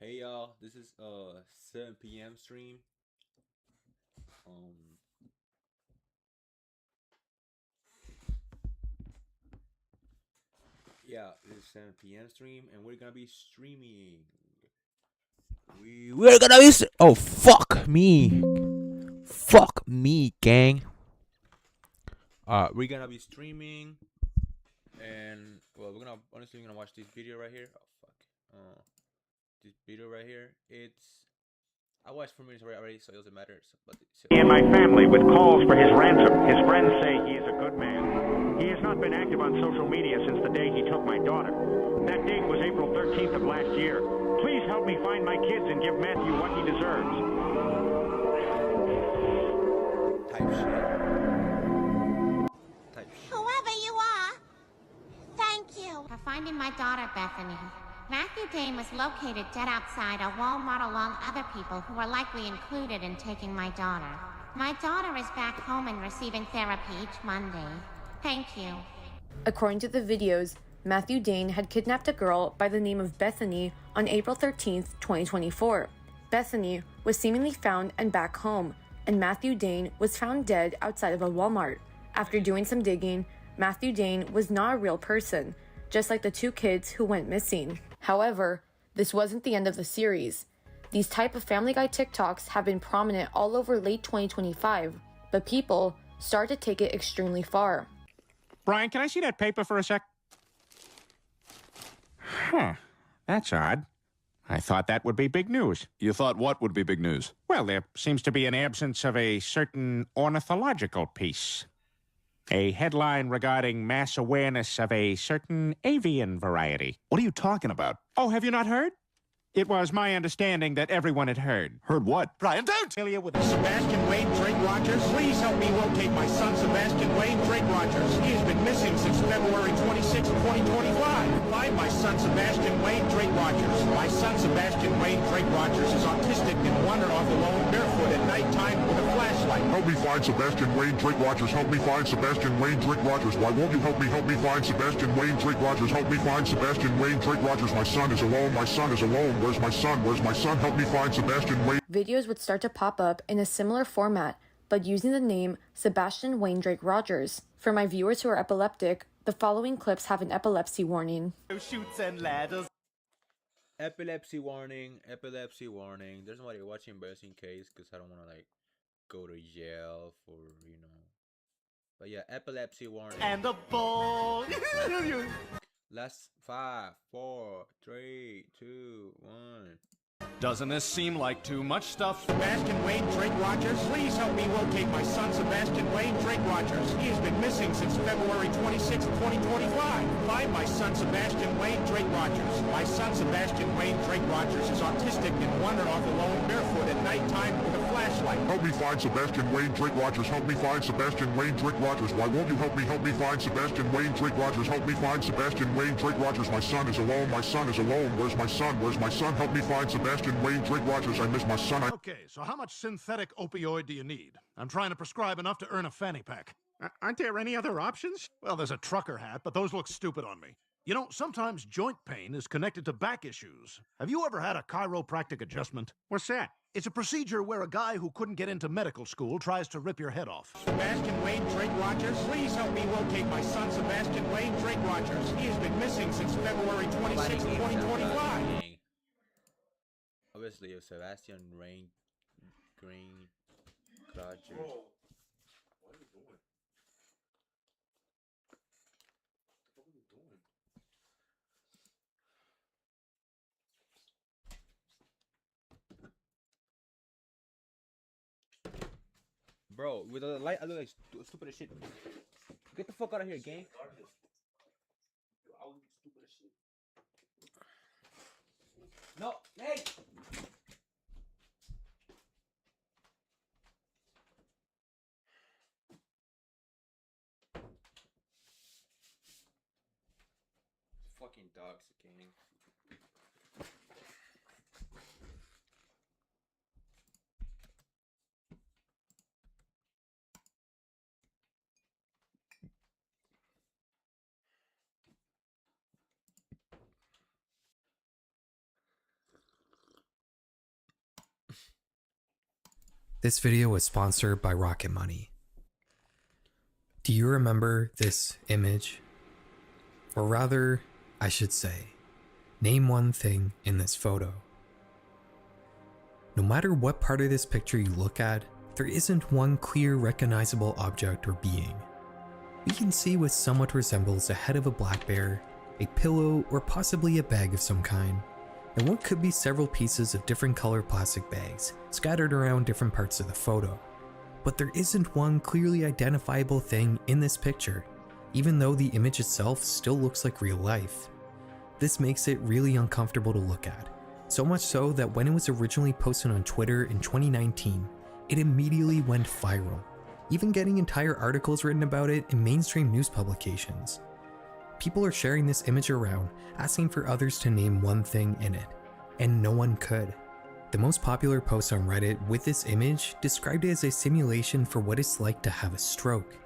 Hey y'all, this is 7 p.m. stream. Um yeah, this is 7 p.m. stream and we're gonna be streaming. We're gonna be oh fuck me. Fuck me, gang. We're gonna be streaming and well we're gonna honestly we're gonna watch this video right here. Oh fuck. This video right here. I watched 4 minutes already, so it doesn't matter. And my family with calls for his ransom. His friends say he is a good man. He has not been active on social media since the day he took my daughter. That date was April 13th of last year. Please help me find my kids and give Matthew what he deserves. Type shit. Type shit. Whoever you are, thank you for finding my daughter, Bethany. Matthew Dane was located dead outside a Walmart along other people who were likely included in taking my daughter. My daughter is back home and receiving therapy each Monday. Thank you. According to the videos, Matthew Dane had kidnapped a girl by the name of Bethany on April 13th, 2024. Bethany was seemingly found and back home, and Matthew Dane was found dead outside of a Walmart. After doing some digging, Matthew Dane was not a real person, just like the two kids who went missing. However, this wasn't the end of the series. These type of Family Guy TikToks have been prominent all over late 2025, but people started to take it extremely far. Brian, can I see that paper for a sec? Huh. That's odd. I thought that would be big news. You thought what would be big news? Well, there seems to be an absence of a certain ornithological piece. A headline regarding mass awareness of a certain avian variety. What are you talking about? Oh, have you not heard? It was my understanding that everyone had heard. Heard what? Brian, don't! Familiar with Sebastian Wayne Drake Rogers? Please help me locate my son, Sebastian Wayne Drake Rogers. He has been missing since February 26, 2025. Find my son, Sebastian Wayne Drake Rogers. My son, Sebastian Wayne Drake Rogers is autistic and wandered off alone barefoot at nighttime with a flashlight. Help me find Sebastian Wayne Drake Rogers. Help me find Sebastian Wayne Drake Rogers. Why won't you help me? Help me find Sebastian Wayne Drake Rogers. Help me find Sebastian Wayne Drake Rogers. My son is alone. My son is alone. Where's my son? Where's my son? Help me find Sebastian Wayne. Videos would start to pop up in a similar format, but using the name Sebastian Wayne Drake Rogers. For my viewers who are epileptic, the following clips have an epilepsy warning. Shoots and ladders. Epilepsy warning, epilepsy warning. There's nobody watching, but just in case, because I don't want to, like, go to jail for, you know. But yeah, epilepsy warning. And a ball. Last 5, 4, 3, 2, 1. Doesn't this seem like too much stuff? Sebastian Wayne Drake Rogers, please help me locate my son, Sebastian Wayne Drake Rogers. He has been missing since February 26, 2025. Find my son, Sebastian Wayne Drake Rogers. My son, Sebastian Wayne Drake Rogers is autistic and wandered off alone barefoot at nighttime with a flashlight. Help me find Sebastian Wayne Drake Rogers. Help me find Sebastian Wayne Drake Rogers. Why won't you help me? Help me find Sebastian Wayne Drake Rogers. Help me find Sebastian Wayne Drake Rogers. My son is alone. My son is alone. Where's my son? Where's my son? Help me find Sebastian Wayne Drake Rogers. I miss my son. Okay, so how much synthetic opioid do you need? I'm trying to prescribe enough to earn a fanny pack. Aren't there any other options? Well, there's a trucker hat, but those look stupid on me. You know, sometimes joint pain is connected to back issues. Have you ever had a chiropractic adjustment? What's that? It's a procedure where a guy who couldn't get into medical school tries to rip your head off. Sebastian Wayne Drake Rogers, please help me locate my son, Sebastian Wayne Drake Rogers. He has been missing since February 26, 2025. Obviously, Sebastian Rain Green Rogers. What are you doing? What are you doing? Bro, with the light, I look like stupid as shit. Get the fuck out of here, gang. No, hey! Fucking dogs, gang. This video was sponsored by Rocket Money. Do you remember this image? Or rather, I should say, name one thing in this photo. No matter what part of this picture you look at, there isn't one clear recognizable object or being. We can see what somewhat resembles the head of a black bear, a pillow, or possibly a bag of some kind, and what could be several pieces of different colored plastic bags scattered around different parts of the photo. But there isn't one clearly identifiable thing in this picture, even though the image itself still looks like real life. This makes it really uncomfortable to look at, so much so that when it was originally posted on Twitter in 2019, it immediately went viral, even getting entire articles written about it in mainstream news publications. People are sharing this image around, asking for others to name one thing in it, and no one could. The most popular post on Reddit with this image described it as a simulation for what it's like to have a stroke.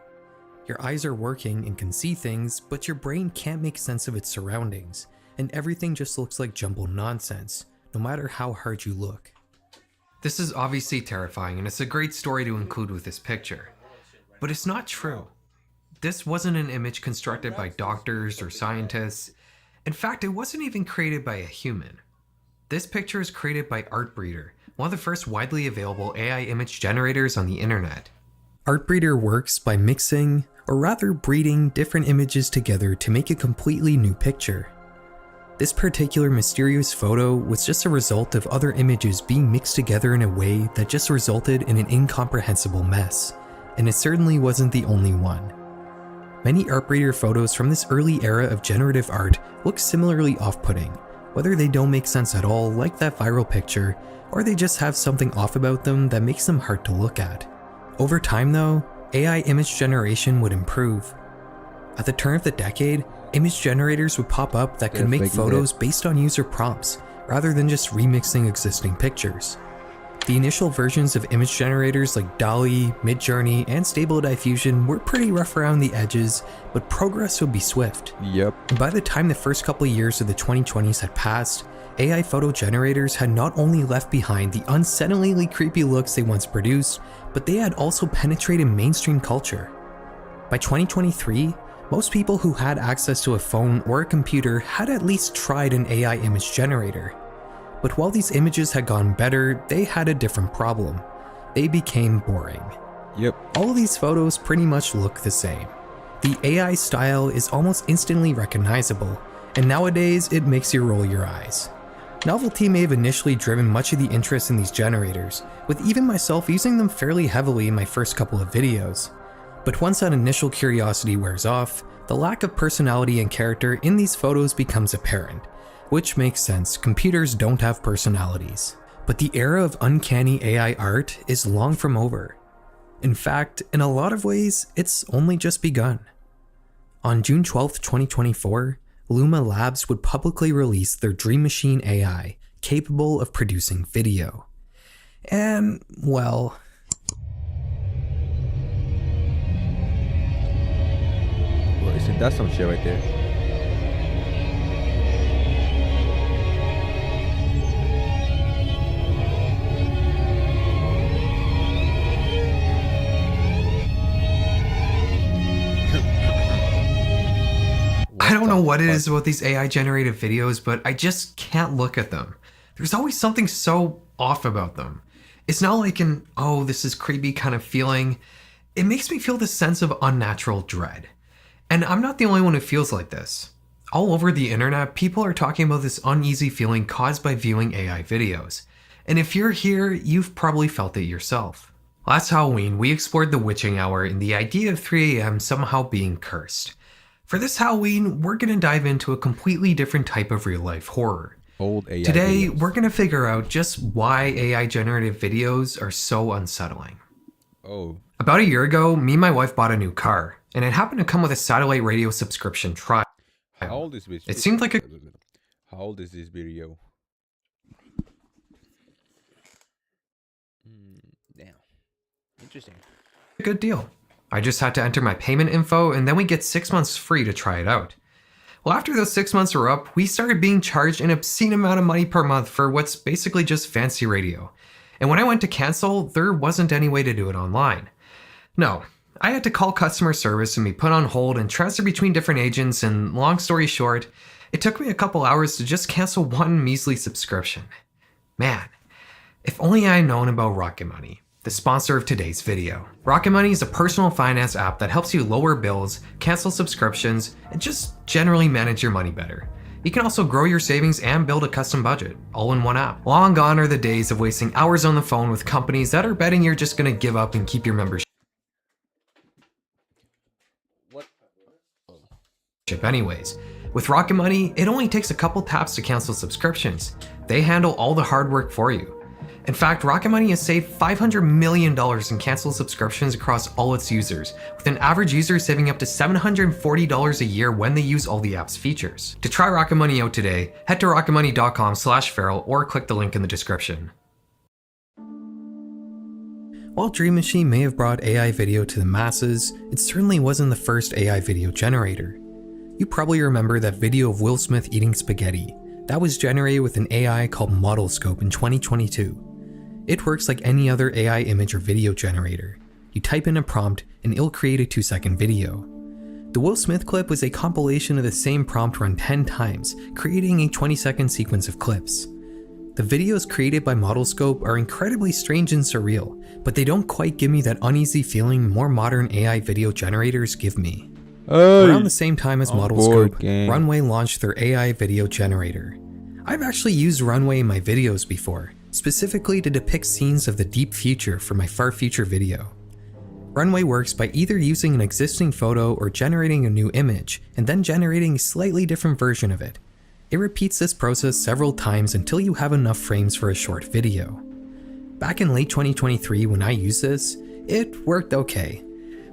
Your eyes are working and can see things, but your brain can't make sense of its surroundings, and everything just looks like jumbled nonsense, no matter how hard you look. This is obviously terrifying, and it's a great story to include with this picture. But it's not true. This wasn't an image constructed by doctors or scientists. In fact, it wasn't even created by a human. This picture is created by Artbreeder, one of the first widely available AI image generators on the internet. Artbreeder works by mixing, or rather breeding, different images together to make a completely new picture. This particular mysterious photo was just a result of other images being mixed together in a way that just resulted in an incomprehensible mess, and it certainly wasn't the only one. Many Artbreeder photos from this early era of generative art look similarly off-putting, whether they don't make sense at all like that viral picture, or they just have something off about them that makes them hard to look at. Over time though, AI image generation would improve. At the turn of the decade, image generators would pop up that could make photos based on user prompts, rather than just remixing existing pictures. The initial versions of image generators like DALL-E, Midjourney, and Stable Diffusion were pretty rough around the edges, but progress would be swift. Yep. And by the time the first couple of years of the 2020s had passed, AI photo generators had not only left behind the unsettlingly creepy looks they once produced, but they had also penetrated mainstream culture. By 2023, most people who had access to a phone or a computer had at least tried an AI image generator. But while these images had gotten better, they had a different problem. They became boring. Yep. All of these photos pretty much look the same. The AI style is almost instantly recognizable, and nowadays it makes you roll your eyes. Novelty may have initially driven much of the interest in these generators, with even myself using them fairly heavily in my first couple of videos. But once that initial curiosity wears off, the lack of personality and character in these photos becomes apparent. Which makes sense, computers don't have personalities. But the era of uncanny AI art is long from over. In fact, in a lot of ways, it's only just begun. On June 12, 2024, Luma Labs would publicly release their Dream Machine AI, capable of producing video. And, well... Isn't that some shit right there? I don't know what it is about these AI generated videos, but I just can't look at them. There's always something so off about them. It's not like an, oh, this is creepy kind of feeling. It makes me feel this sense of unnatural dread. And I'm not the only one who feels like this. All over the internet, people are talking about this uneasy feeling caused by viewing AI videos. And if you're here, you've probably felt it yourself. Last Halloween, we explored the witching hour and the idea of 3 AM somehow being cursed. For this Halloween, we're going to dive into a completely different type of real-life horror. Old AI Today, videos. we're going to figure out just why AI generative videos are so unsettling. Oh. About a year ago, me and my wife bought a new car, and it happened to come with a satellite radio subscription trial. How old is this? It seemed like a... How old is this video? Damn. Interesting. good deal. I just had to enter my payment info and then we get 6 months free to try it out. Well, after those 6 months were up, we started being charged an obscene amount of money per month for what's basically just fancy radio. And when I went to cancel, there wasn't any way to do it online. No, I had to call customer service and be put on hold and transfer between different agents, and long story short, it took me a couple hours to just cancel one measly subscription. Man, if only I had known about Rocket Money, the sponsor of today's video. Rocket Money is a personal finance app that helps you lower bills, cancel subscriptions, and just generally manage your money better. You can also grow your savings and build a custom budget, all in one app. Long gone are the days of wasting hours on the phone with companies that are betting you're just gonna give up and keep your membership anyways. With Rocket Money, it only takes a couple taps to cancel subscriptions. They handle all the hard work for you. In fact, Rocket Money has saved $500 million in canceled subscriptions across all its users, with an average user saving up to $740 a year when they use all the app's features. To try Rocket Money out today, head to rocketmoney.com/feral or click the link in the description. While Dream Machine may have brought AI video to the masses, it certainly wasn't the first AI video generator. You probably remember that video of Will Smith eating spaghetti. That was generated with an AI called ModelScope in 2022. It works like any other AI image or video generator. You type in a prompt and it'll create a 2-second video. The Will Smith clip was a compilation of the same prompt run 10 times, creating a 20-second sequence of clips. The videos created by ModelScope are incredibly strange and surreal, but they don't quite give me that uneasy feeling more modern AI video generators give me. Around the same time as ModelScope, Runway launched their AI video generator. I've actually used Runway in my videos before, specifically to depict scenes of the deep future for my far future video. Runway works by either using an existing photo or generating a new image, and then generating a slightly different version of it. It repeats this process several times until you have enough frames for a short video. Back in late 2023 when I used this, it worked okay.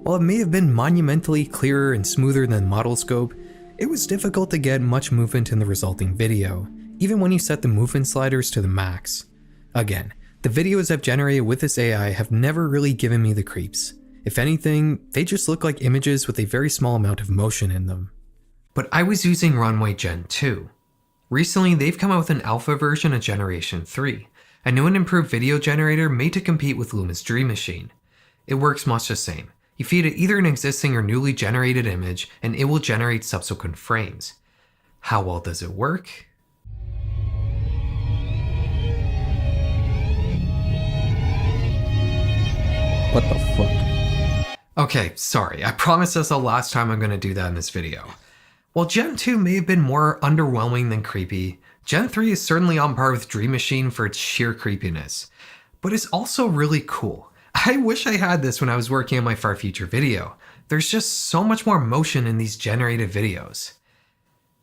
While it may have been monumentally clearer and smoother than ModelScope, it was difficult to get much movement in the resulting video, even when you set the movement sliders to the max. Again, the videos I've generated with this AI have never really given me the creeps. If anything, they just look like images with a very small amount of motion in them. But I was using Runway Gen 2. Recently, they've come out with an alpha version of Generation 3, a new and improved video generator made to compete with Luma's Dream Machine. It works much the same. You feed it either an existing or newly generated image, and it will generate subsequent frames. How well does it work? What the fuck? Okay, sorry, I promise that's the last time I'm going to do that in this video. While Gen 2 may have been more underwhelming than creepy, Gen 3 is certainly on par with Dream Machine for its sheer creepiness. But it's also really cool. I wish I had this when I was working on my far future video. There's just so much more motion in these generated videos.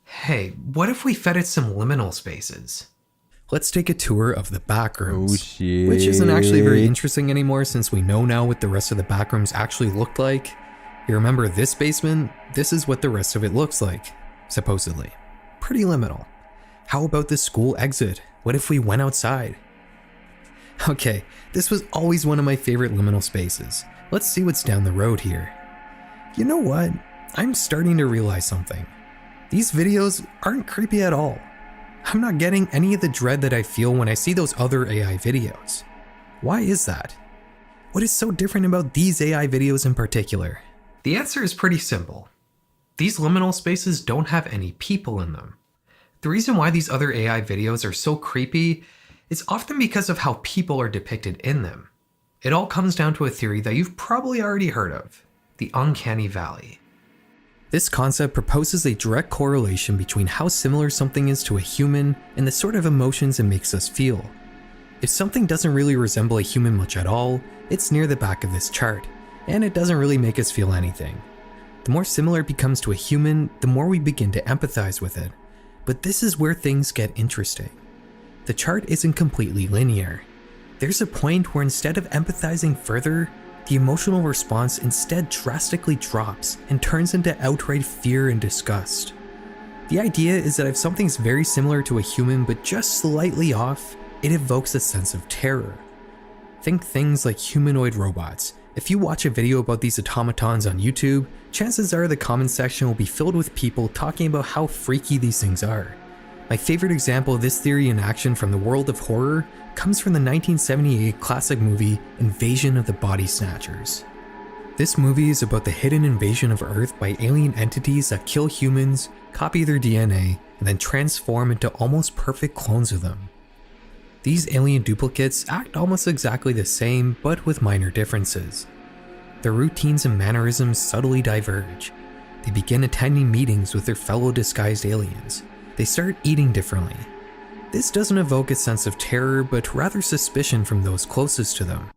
Hey, what if we fed it some liminal spaces? Let's take a tour of the backrooms, which isn't actually very interesting anymore since we know now what the rest of the backrooms actually looked like. You remember this basement? This is what the rest of it looks like, supposedly. Pretty liminal. How about this school exit? What if we went outside? Okay, this was always one of my favorite liminal spaces. Let's see what's down the road here. You know what? I'm starting to realize something. These videos aren't creepy at all. I'm not getting any of the dread that I feel when I see those other AI videos. Why is that? What is so different about these AI videos in particular? The answer is pretty simple. These liminal spaces don't have any people in them. The reason why these other AI videos are so creepy is often because of how people are depicted in them. It all comes down to a theory that you've probably already heard of, the uncanny valley. This concept proposes a direct correlation between how similar something is to a human and the sort of emotions it makes us feel. If something doesn't really resemble a human much at all, it's near the back of this chart, and it doesn't really make us feel anything. The more similar it becomes to a human, the more we begin to empathize with it. But this is where things get interesting. The chart isn't completely linear. There's a point where instead of empathizing further, the emotional response instead drastically drops and turns into outright fear and disgust. The idea is that if something's very similar to a human but just slightly off, it evokes a sense of terror. Think things like humanoid robots. If you watch a video about these automatons on YouTube, chances are the comment section will be filled with people talking about how freaky these things are. My favorite example of this theory in action from the world of horror comes from the 1978 classic movie Invasion of the Body Snatchers. This movie is about the hidden invasion of Earth by alien entities that kill humans, copy their DNA, and then transform into almost perfect clones of them. These alien duplicates act almost exactly the same, but with minor differences. Their routines and mannerisms subtly diverge. They begin attending meetings with their fellow disguised aliens. They start eating differently. This doesn't evoke a sense of terror, but rather suspicion from those closest to them.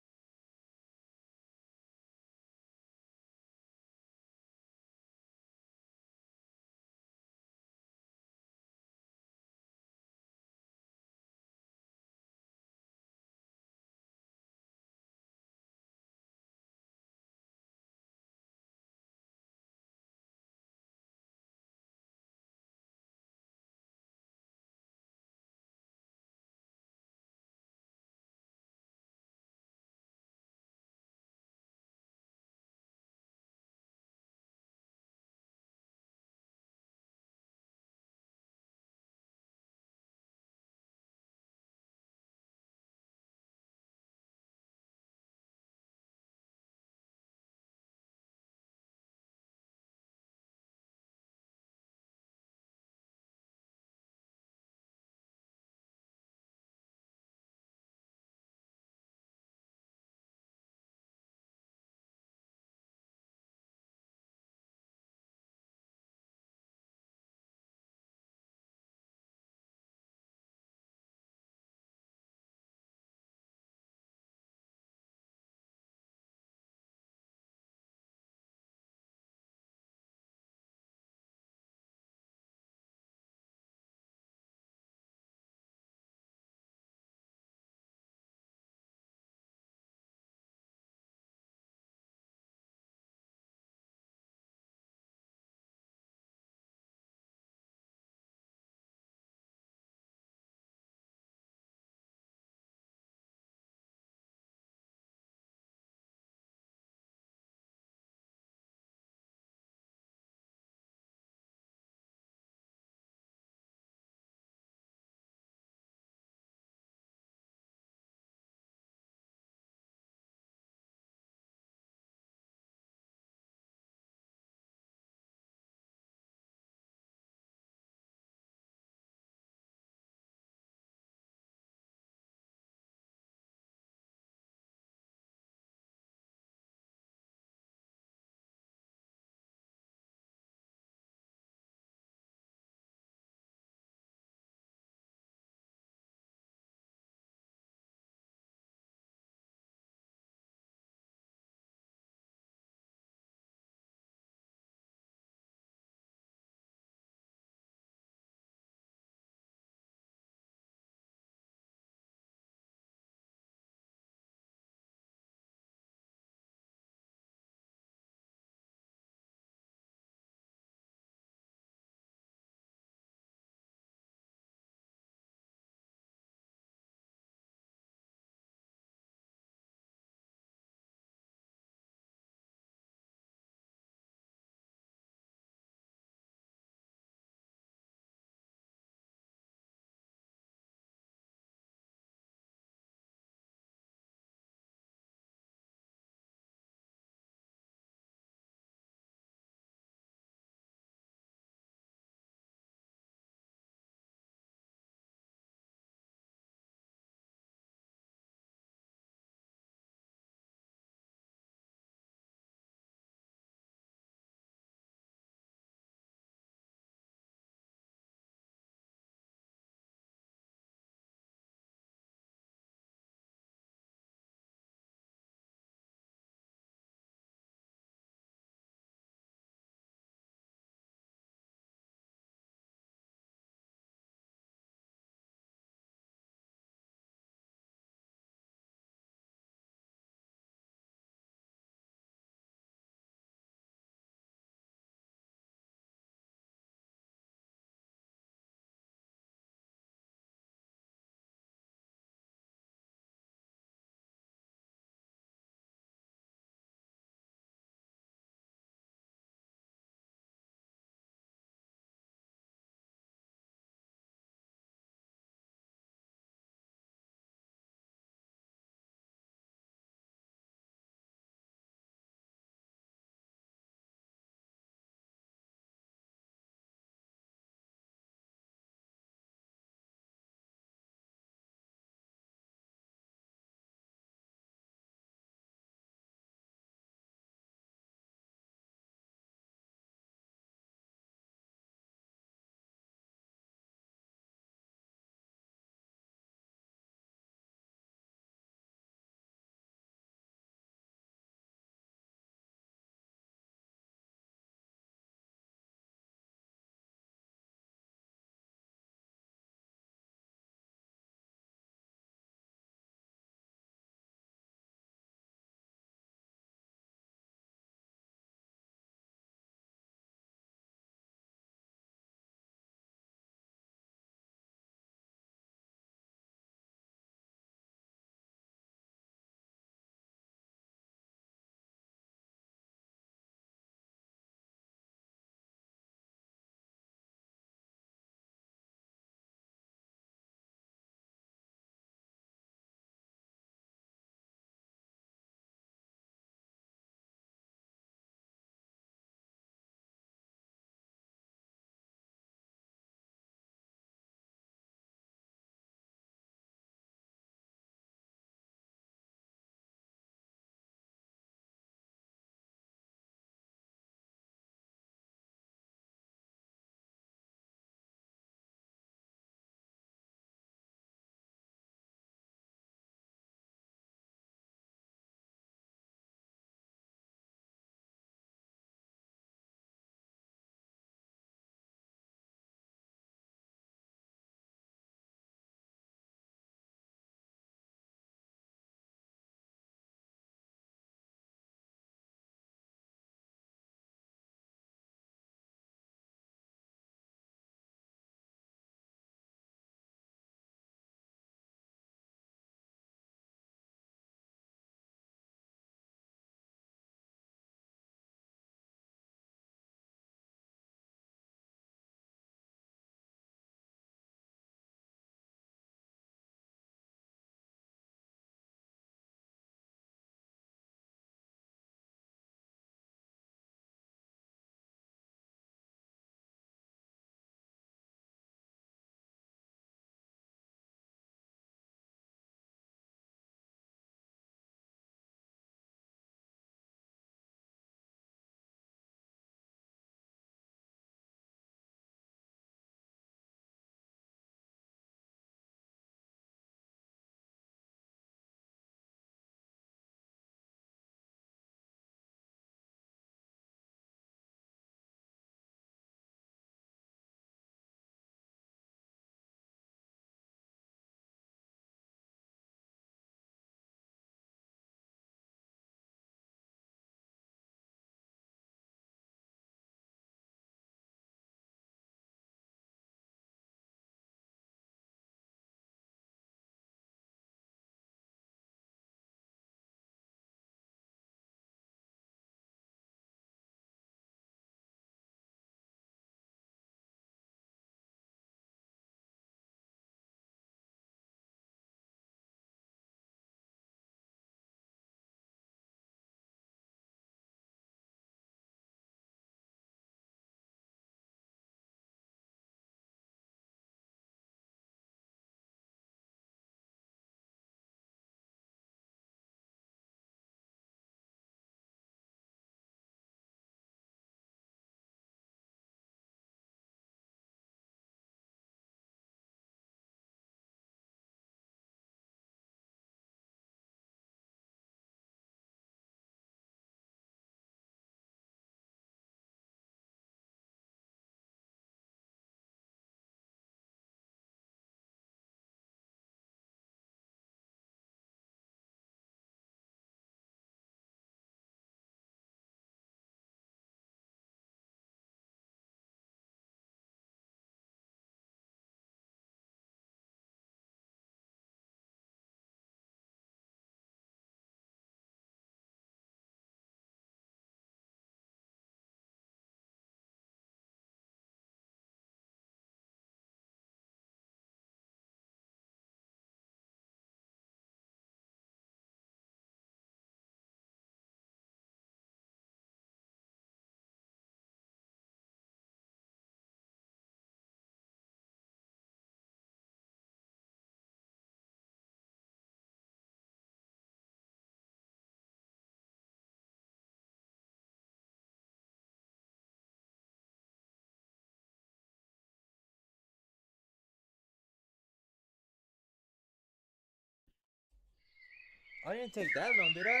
I didn't take that long, did I?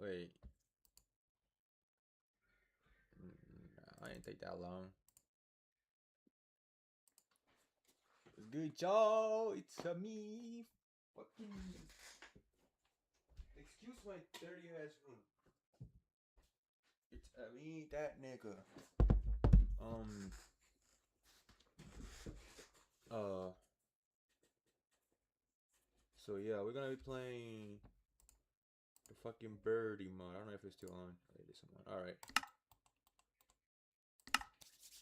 Wait. No, I didn't take that long. What's good, y'all? It's me. Fucking. Excuse my dirty ass room. It's me, that nigga. So yeah, we're gonna be playing the fucking birdie mod. I don't know if it's still on. Oh, it is on. All right.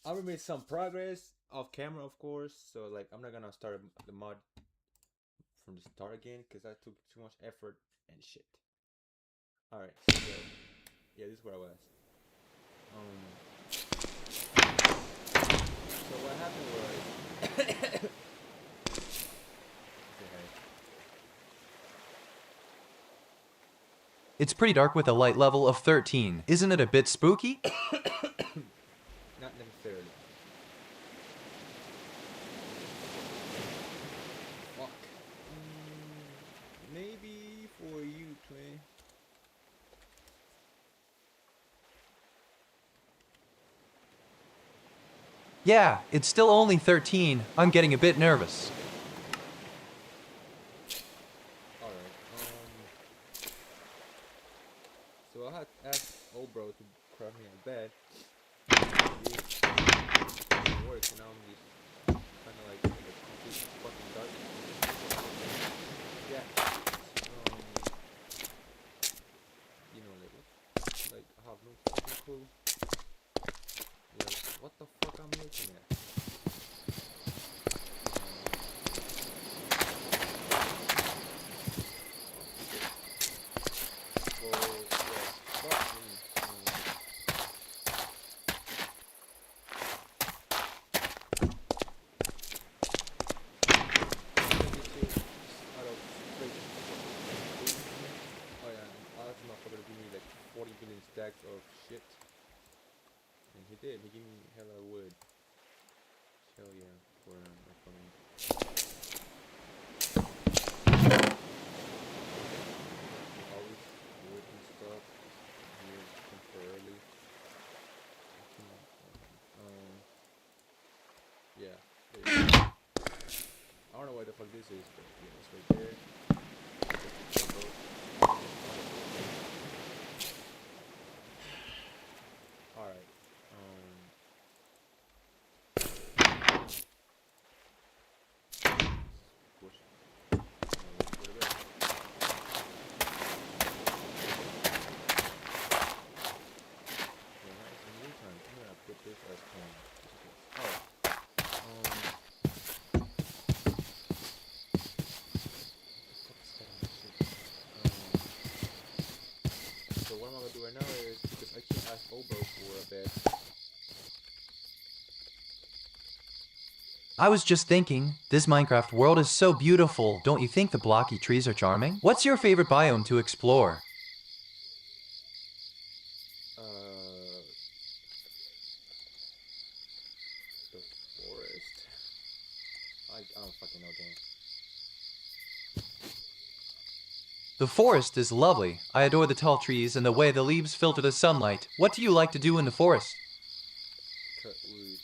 I already made some progress off camera, of course. So like, I'm not gonna start the mod from the start again because I took too much effort and shit. All right. So yeah, this is where I was. So what happened was. It's pretty dark with a light level of 13. Isn't it a bit spooky? Not necessarily. Fuck. Maybe for you, twin. Yeah, it's still only 13. I'm getting a bit nervous. So I had asked old bro to craft me a bed. It works, and now I'm just kind of like in the complete fucking dark. Yeah. You know, like I have no fucking clue. Like, what the fuck I'm looking at? Stacks of shit, and he did. He gave me hella wood. Hell yeah, for me. Always wood and stuff here temporarily. Yeah. I don't know what the fuck this is, but yeah, it's right there. Alright, so what I'm gonna do right now is, because I can't ask Obo for a bed. I was just thinking, this Minecraft world is so beautiful. Don't you think the blocky trees are charming? What's your favorite biome to explore? The forest. I don't fucking know, gang. The forest is lovely. I adore the tall trees and the way the leaves filter the sunlight. What do you like to do in the forest? Cut wood.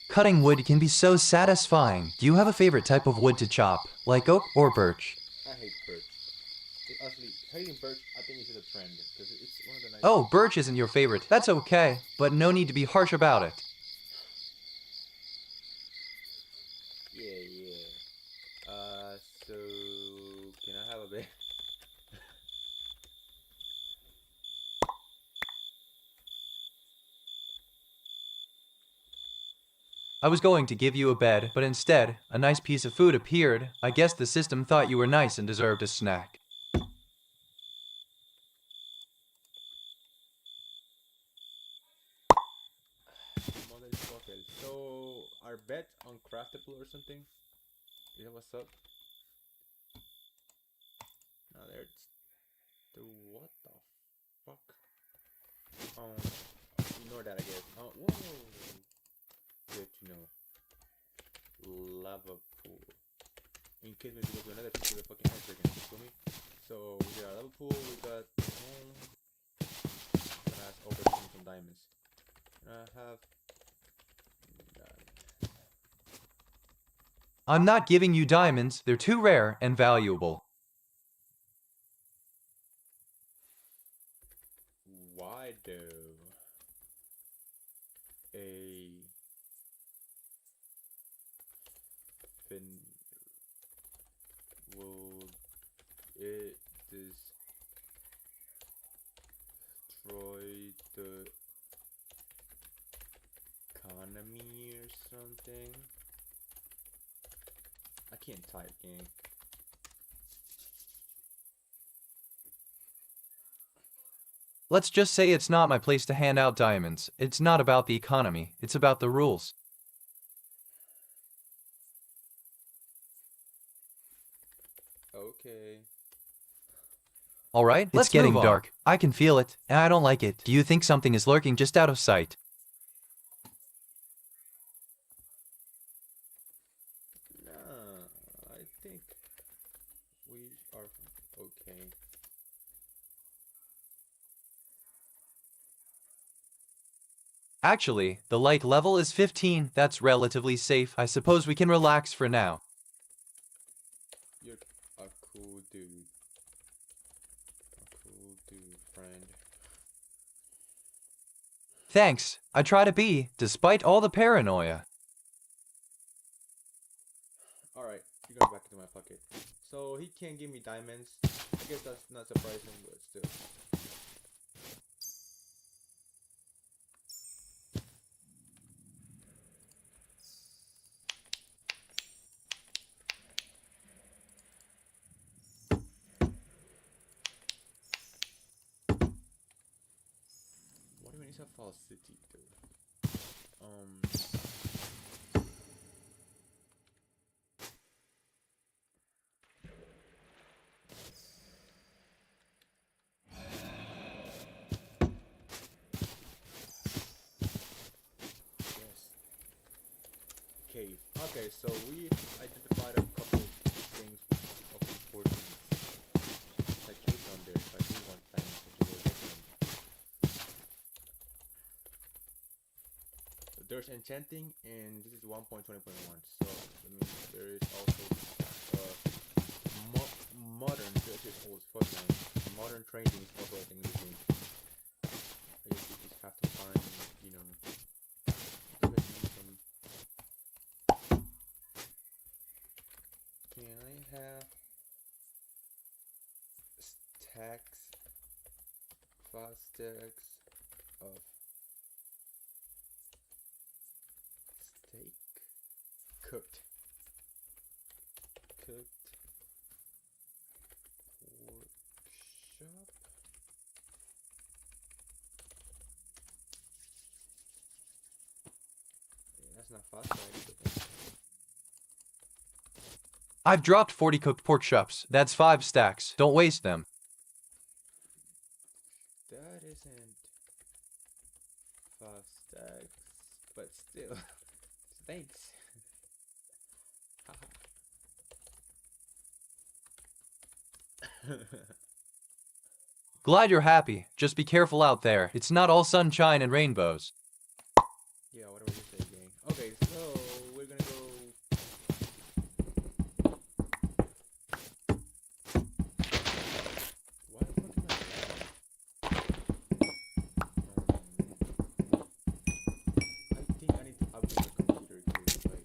Cutting wood can be so satisfying. Do you have a favorite type of wood to chop, like oak or birch? I hate birch. Actually, hating birch, I think is a trend, because it's one of the nice. Oh, birch isn't your favorite. That's okay, but no need to be harsh about it. Yeah. So can I have a bed? I was going to give you a bed, but instead, a nice piece of food appeared. I guess the system thought you were nice and deserved a snack. Motherfucker. So, our bet uncraftable or something? Is that what's up? No, there's the what the fuck? Ignore that, I guess. Whoa. Good to know. Lava pool. case maybe go to another to the fucking house again. You feel me? So we got a level pool. We got home. I'm gonna ask over some diamonds. I have. I'm not giving you diamonds. They're too rare and valuable. Why do a fin will it destroy the economy or something? I can't type, gang. Let's just say it's not my place to hand out diamonds. It's not about the economy. It's about the rules. Okay. Alright, it's getting dark. I can feel it, and I don't like it. Do you think something is lurking just out of sight? Nah, I think we are okay. Actually, the light level is 15. That's relatively safe. I suppose we can relax for now. You're a cool dude. A cool dude, friend. Thanks. I try to be, despite all the paranoia. Alright, you're going back into my pocket. So he can't give me diamonds. I guess that's not surprising, but still. What do we need to fall city though? Cave. Okay, so we identified a couple things of importance. Like caves on there, so I do want diamonds to go with them. So there's enchanting, and this is 1.20.1. So that means there is also modern. This is old fuck man. Modern training is also a thing in this game. I guess you just have to find, you know. Can I have stacks, 5 stacks of steak cooked pork chop? Yeah, that's not fast, right? I've dropped 40 cooked pork chops. That's 5 stacks. Don't waste them. That isn't 5 stacks, but still. Thanks. Glad you're happy. Just be careful out there. It's not all sunshine and rainbows. Yeah, whatever you say, gang. Okay, so we're gonna go. Why the fuck am I? I think I need to upgrade the computer too. Like,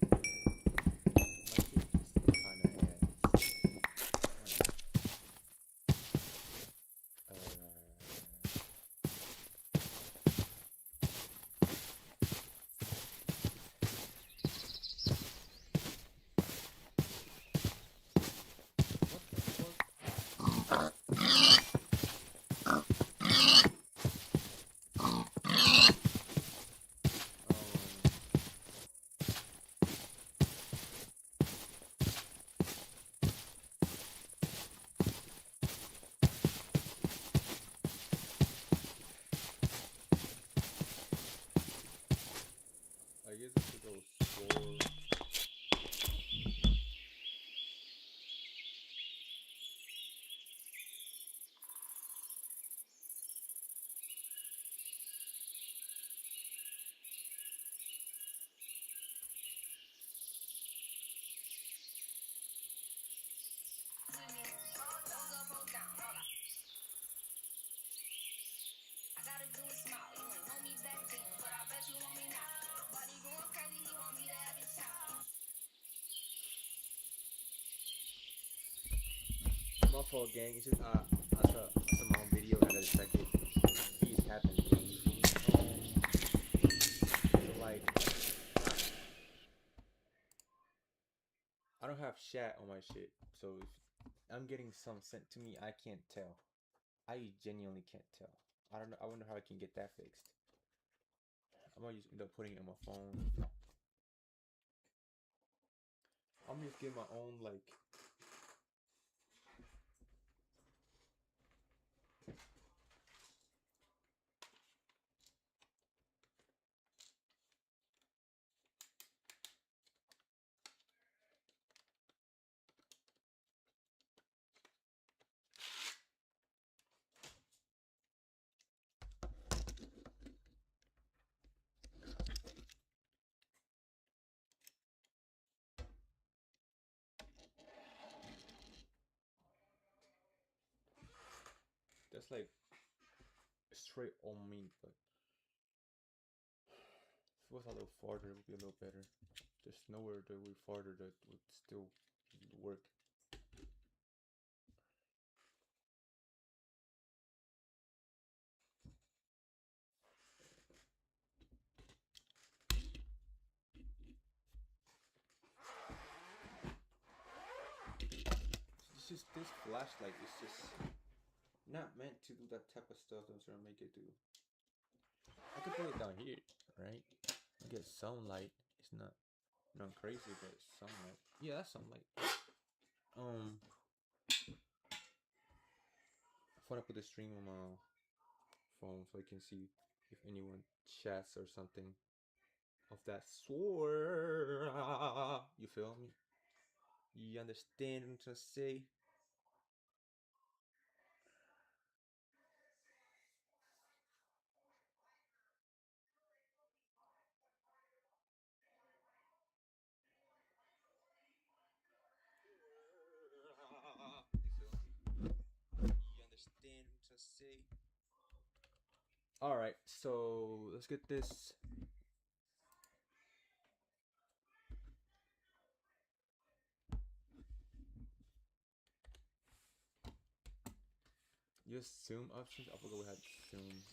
my shit is kinda ass. my fault, gang. It's just I saw my own video and I detected these happen, gang. So like, I don't have chat on my shit, so if I'm getting some sent to me, I can't tell. I genuinely can't tell. I don't know. I wonder how I can get that fixed. I might just end up putting it on my phone. I'm just get my own like. That's like straight on me, but if it was a little farther, it would be a little better. There's nowhere that would be farther that would still work. This flashlight is just not meant to do that type of stuff that I'm trying to make it do. I could put it down here, right? I get sunlight. It's not crazy, but sunlight. Yeah, that's sunlight. I thought I put the stream on my phone so I can see if anyone chats or something of that sort. You feel me? You understand what I'm trying to say? All right, so let's get this. Just zoom options. I forgot we had zoom.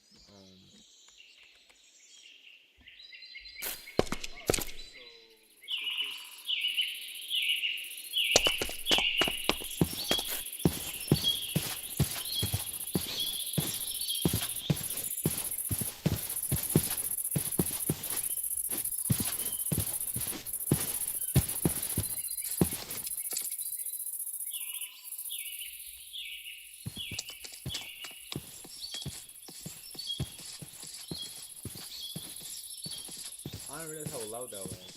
I didn't realize how loud that was.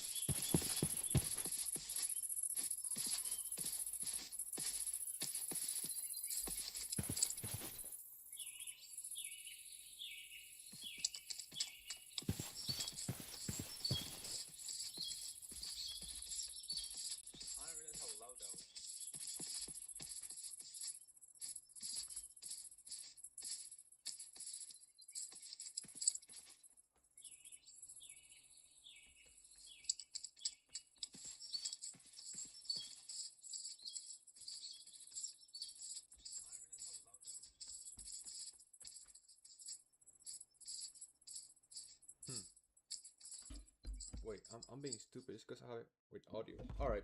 Wait, I'm being stupid. It's because I have it with audio. All right,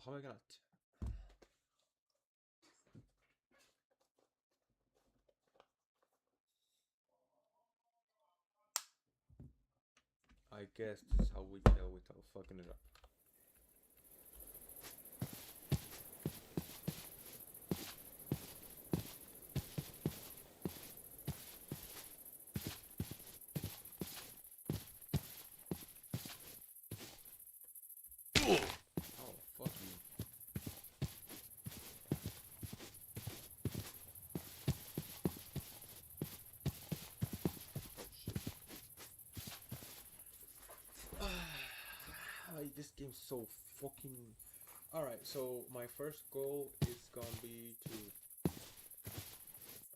how am I gonna? I guess this is how we tell without fucking it up. Oh, fuck you. Oh shit. This game's so fucking. Alright, so my first goal is gonna be to.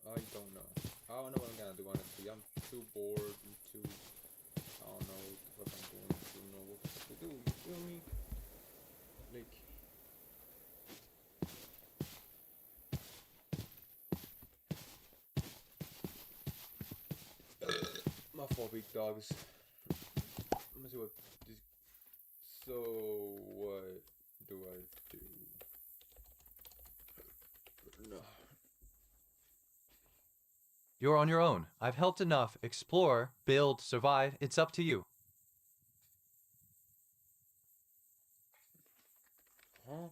I don't know. I don't know what I'm gonna do, honestly. I'm too bored and too. I don't know what I'm going to know what to do. You feel me? Like. big dogs. Let me see what this. So what do I do? No. You're on your own. I've helped enough. Explore, build, survive. It's up to you. Huh?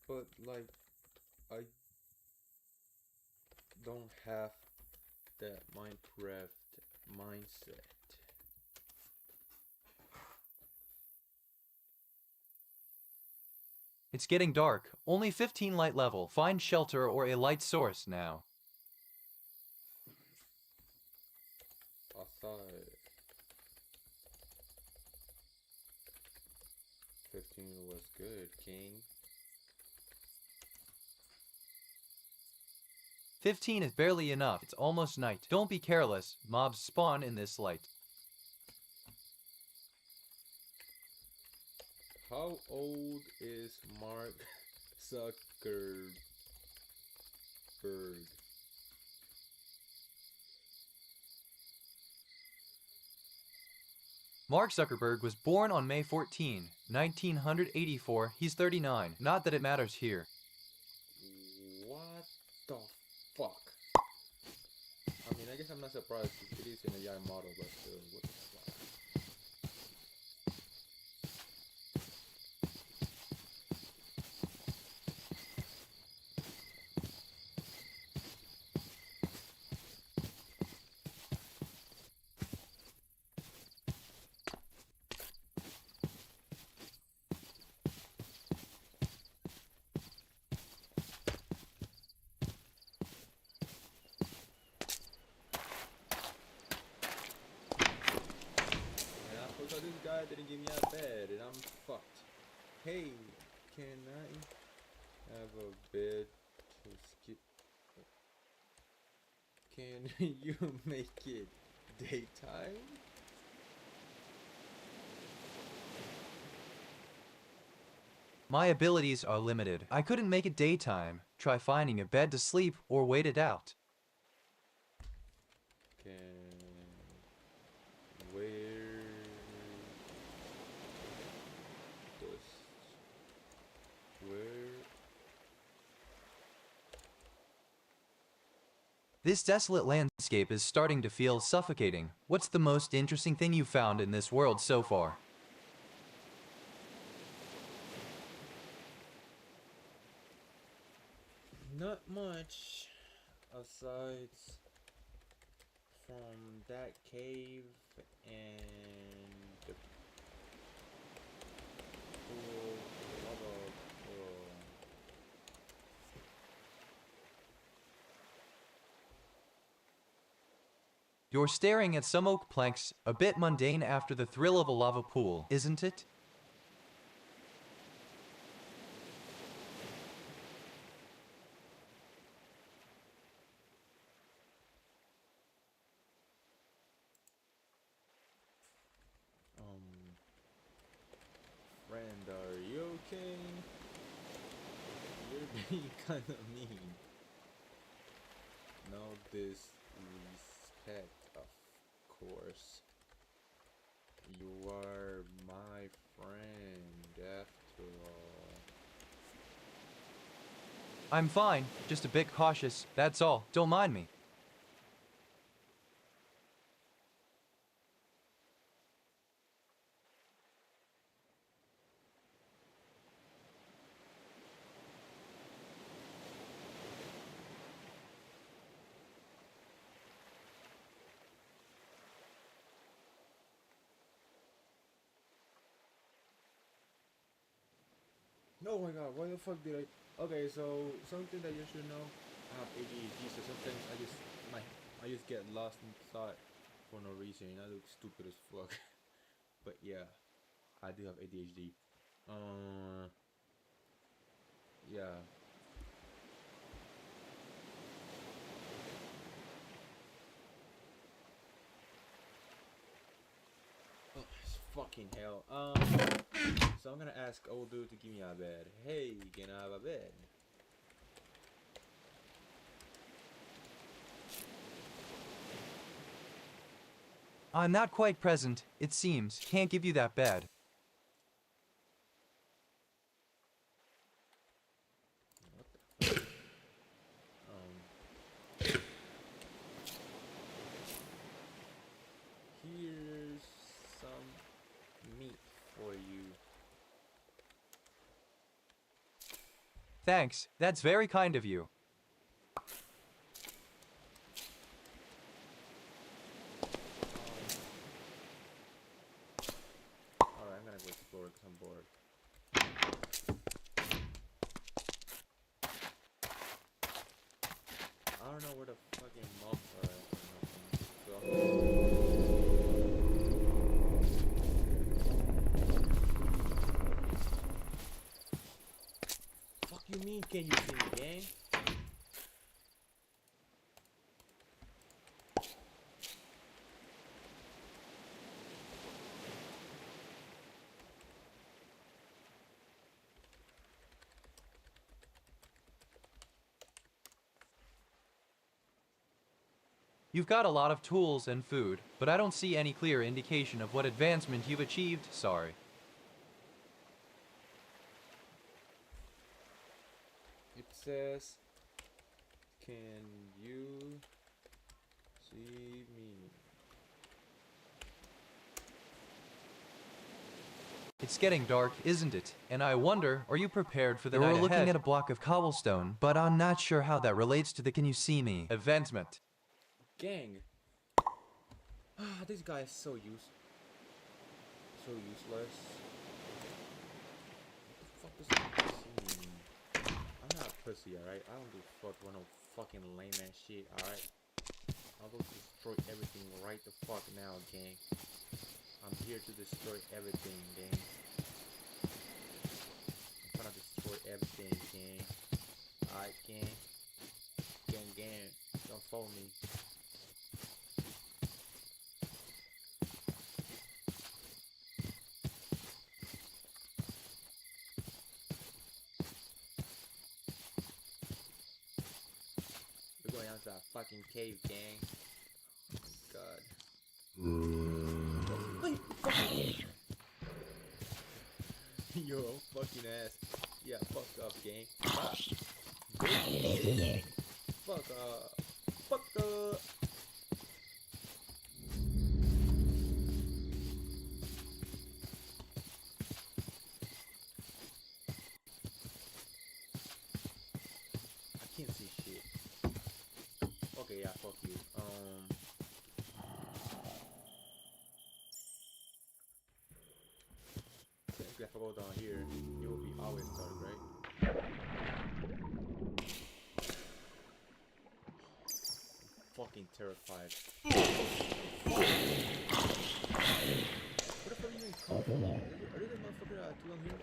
But like, I don't have that Minecraft mindset. It's getting dark. Only 15 light level. Find shelter or a light source now. Outside. 15 was good, King. 15 is barely enough. It's almost night. Don't be careless. Mobs spawn in this light. How old is Mark Zuckerberg? Mark Zuckerberg was born on May 14, 1984. He's 39. Not that it matters here. What the fuck? I mean, I guess I'm not surprised it is an AI model, but still, what the fuck? So this guy didn't give me a bed and I'm fucked. Hey, can I have a bed to skip? Can you make it daytime? My abilities are limited. I couldn't make it daytime. Try finding a bed to sleep or wait it out. This desolate landscape is starting to feel suffocating. What's the most interesting thing you found in this world so far? Not much aside from that cave and the pool, lava pool. You're staring at some oak planks, a bit mundane after the thrill of a lava pool, isn't it? Friend, are you okay? You're being kind of mean. No disrespect, of course. You are my friend, after all. I'm fine, just a bit cautious, that's all. Don't mind me. Oh my god, why the fuck did I... Okay, so something that you should know, I have ADHD, so sometimes I just get lost in thought for no reason, and I look stupid as fuck. But yeah, I do have ADHD. Yeah. Oh, fucking hell. So I'm gonna ask old dude to give me a bed. Hey, can I have a bed? I'm not quite present, it seems. Can't give you that bed. Here's some meat for you. Thanks, that's very kind of you. Alright, I'm gonna go explore because I'm bored. I don't know where the fucking mobs are at or nothing, so. Fuck you mean, can you see me, gang? You've got a lot of tools and food, but I don't see any clear indication of what advancement you've achieved, sorry. It says, can you see me? It's getting dark, isn't it? And I wonder, are you prepared for the night ahead? We're looking at a block of cobblestone, but I'm not sure how that relates to the can you see me advancement. Gang. This guy is so useless. What the fuck does he see me? I'm not a pussy, alright? I don't do fuck with no fucking lame ass shit, alright? I'll go destroy everything right the fuck now, gang. I'm here to destroy everything, gang. I'm trying to destroy everything, gang. Alright, gang. Gang. Don't follow me. We're going out to that fucking cave, gang. God. Yo, fucking ass. Yeah, fuck up, gang. Ah. Fuck up. Fuck up. I can't see shit. Okay, yeah, fuck you. If I go down here, it will be always dark, right? I'm fucking terrified. Where the fuck are you even coming from? Are you the motherfucker that I threw on here?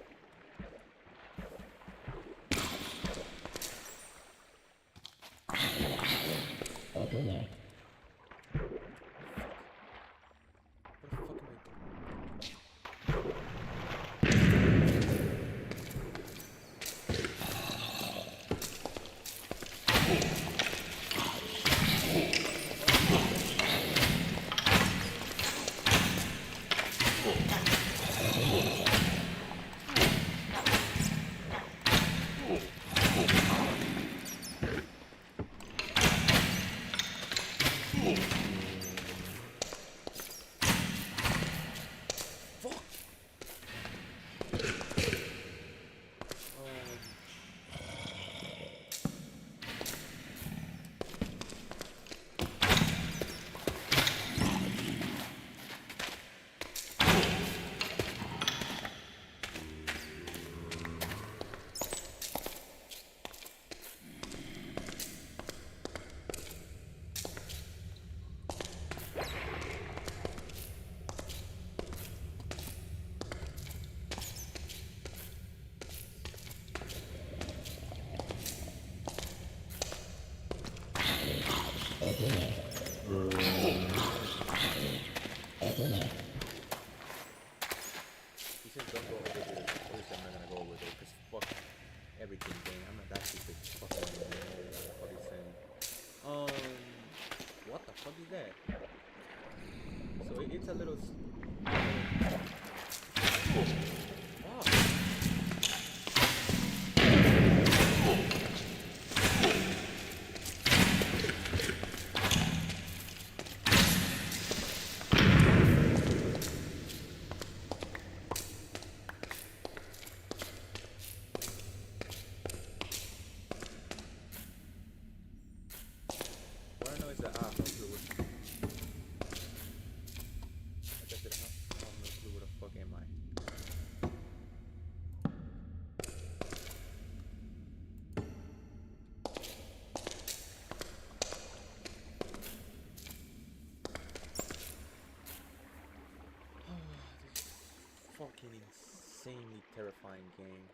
fucking insanely terrifying game.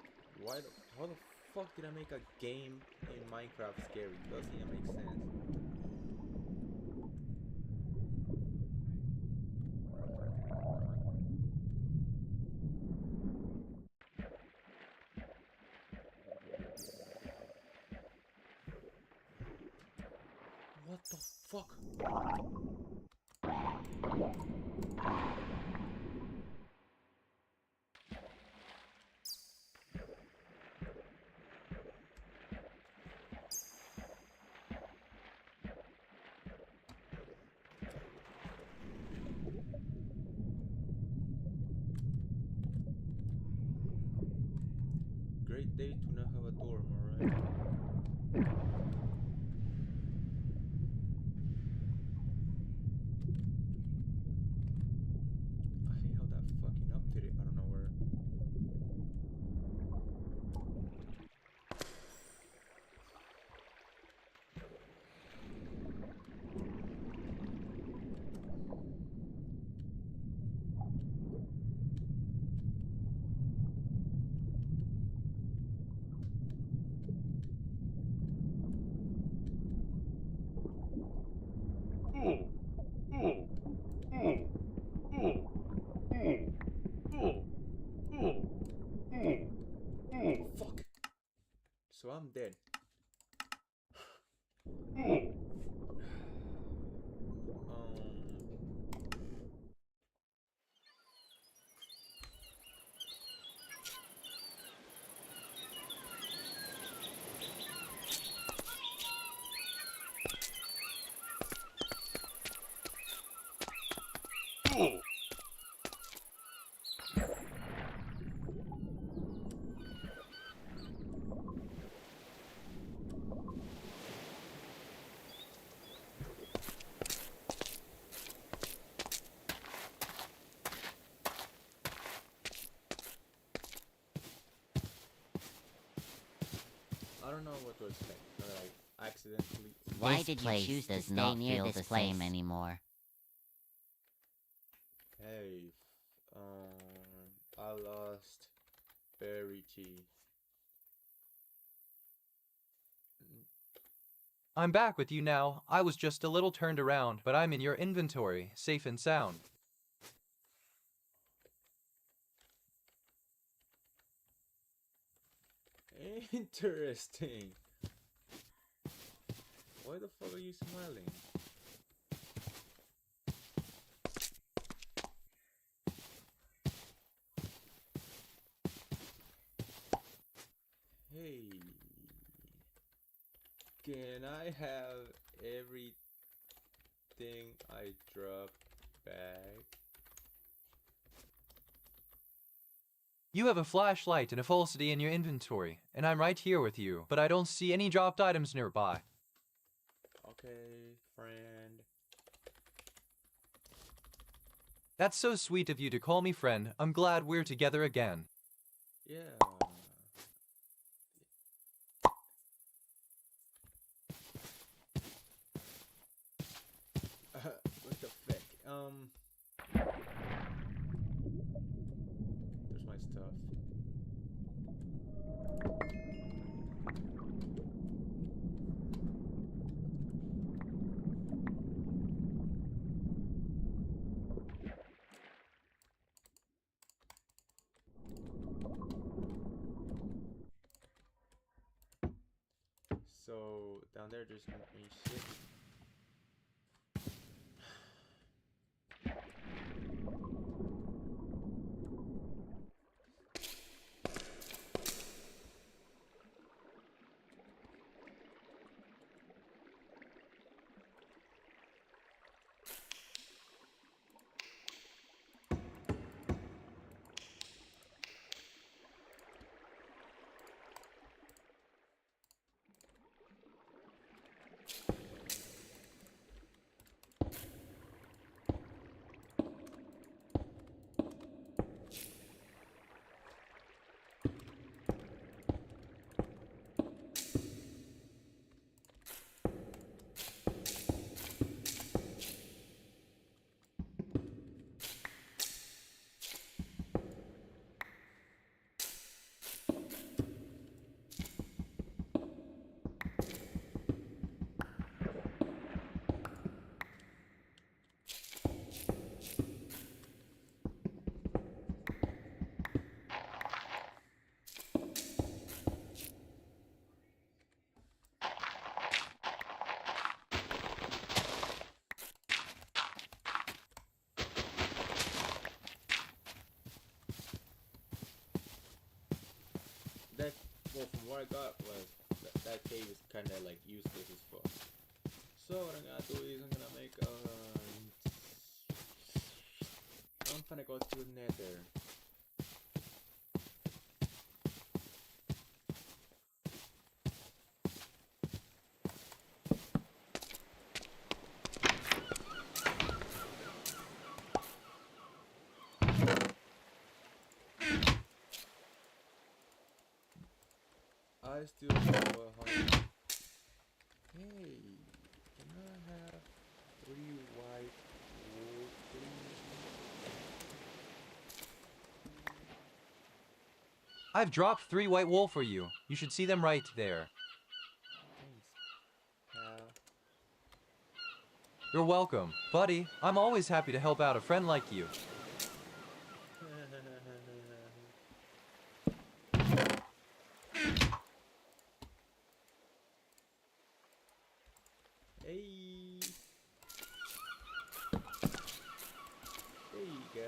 How the fuck did I make a game in Minecraft scary? Doesn't even make sense. What the fuck? Great day to not have a dorm, alright? I hate how that fucking updated out of nowhere. Fuck. So I'm dead. I don't know what to expect. Like accidentally. Why did you choose to stay near this flame anymore? Hey, I lost berry cheese. I'm back with you now. I was just a little turned around, but I'm in your inventory, safe and sound. Interesting. Why the fuck are you smiling? Hey, can I have everything I drop back? You have a flashlight and a falsity in your inventory, and I'm right here with you, but I don't see any dropped items nearby. Okay, friend. That's so sweet of you to call me friend. I'm glad we're together again. Yeah. What the fuck? There's my stuff. So down there there's any shit. well, from what I got was that cave is kind of like useless as fuck. So what I'm gonna do is I'm gonna make I'm gonna go to Nether. I still have 100. Hey, can I have 3 white wool, please? I've dropped 3 white wool for you. You should see them right there. Thanks, pal. You're welcome. Buddy, I'm always happy to help out a friend like you. Hey. There you go.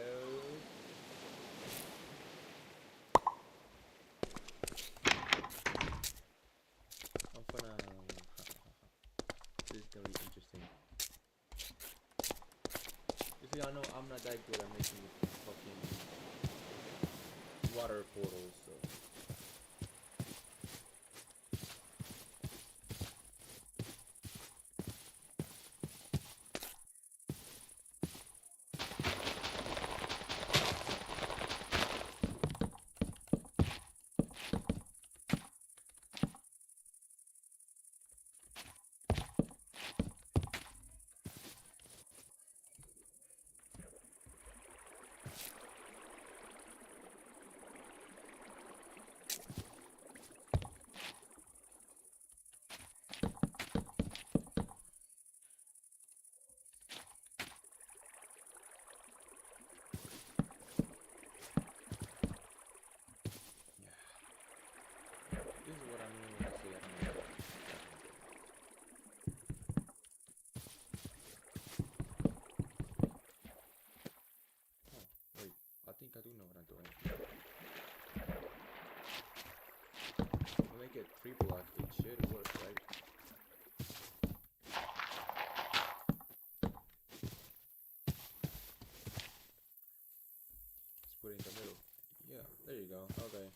I'm gonna. This is gonna be interesting. You see, I know I'm not that good at making fucking water portals, so. This is what I mean when I say I don't know. Oh, wait. I think I do know what I'm doing. If I make it 3 block, it should work, right? Just put it in the middle. Yeah, there you go. Okay.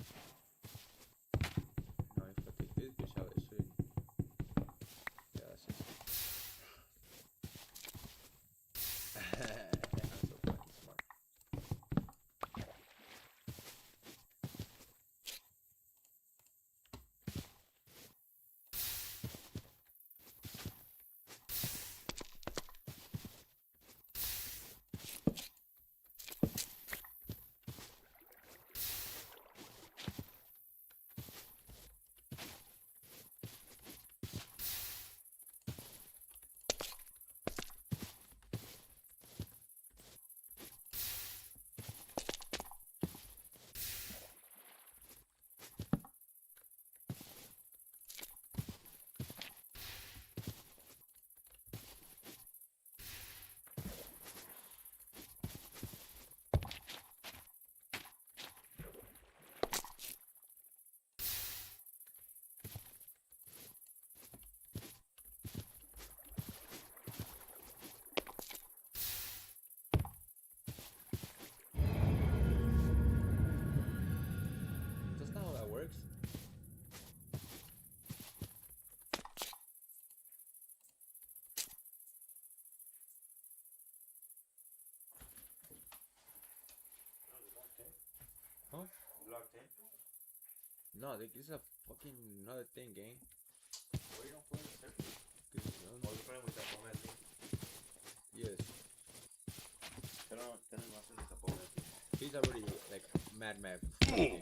Now if I take this bitch out, it should. Yeah, that's just. I'm so fucking smart. That's not how that works. Huh? No, this is a fucking another thing, gang. Why you don't play with circle? Oh, you playing with the opponent? Yes. He's already like mad. Okay.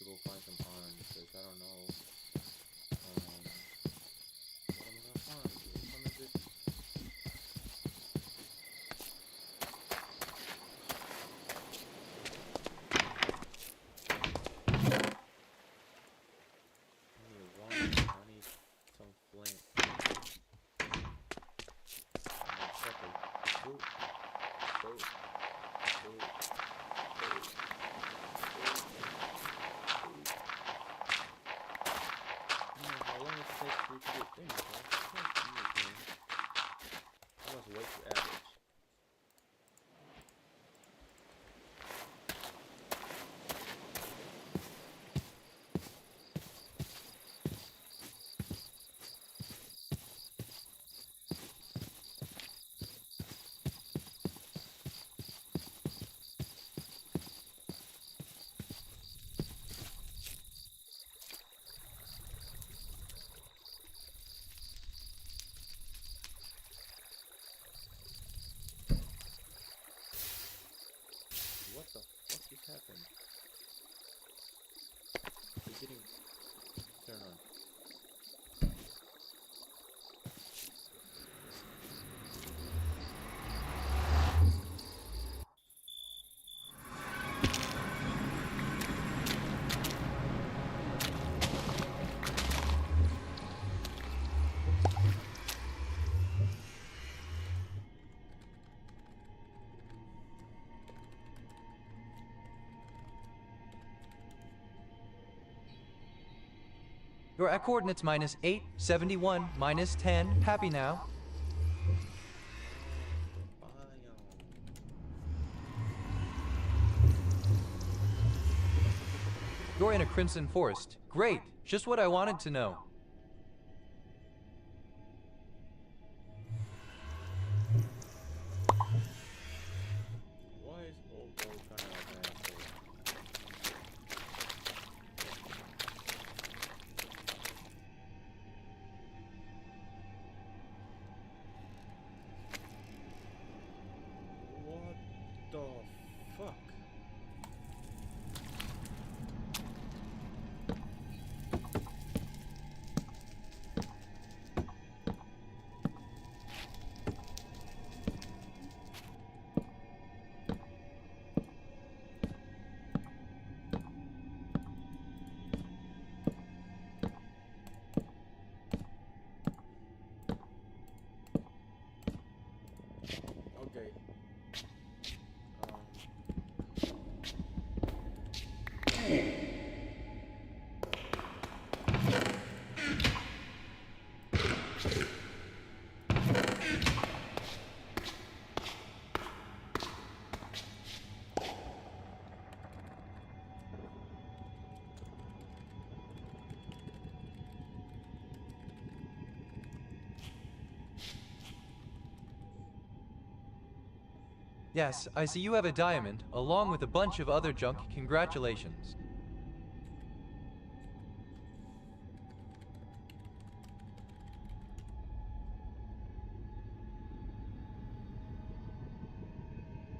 go find some iron because I don't know what I'm gonna find. Some of it. I need some flint. Boop. Boop. Boop. How long it takes for you to get things, right? That was way too average. What the fuck just happened? It didn't turn on. You're at coordinates -8, 71, -10. Happy now? You're in a Crimson Forest. Great. Just what I wanted to know. Why is old boy kind of like an asshole? What the fuck? Okay. Yes, I see you have a diamond, along with a bunch of other junk. Congratulations.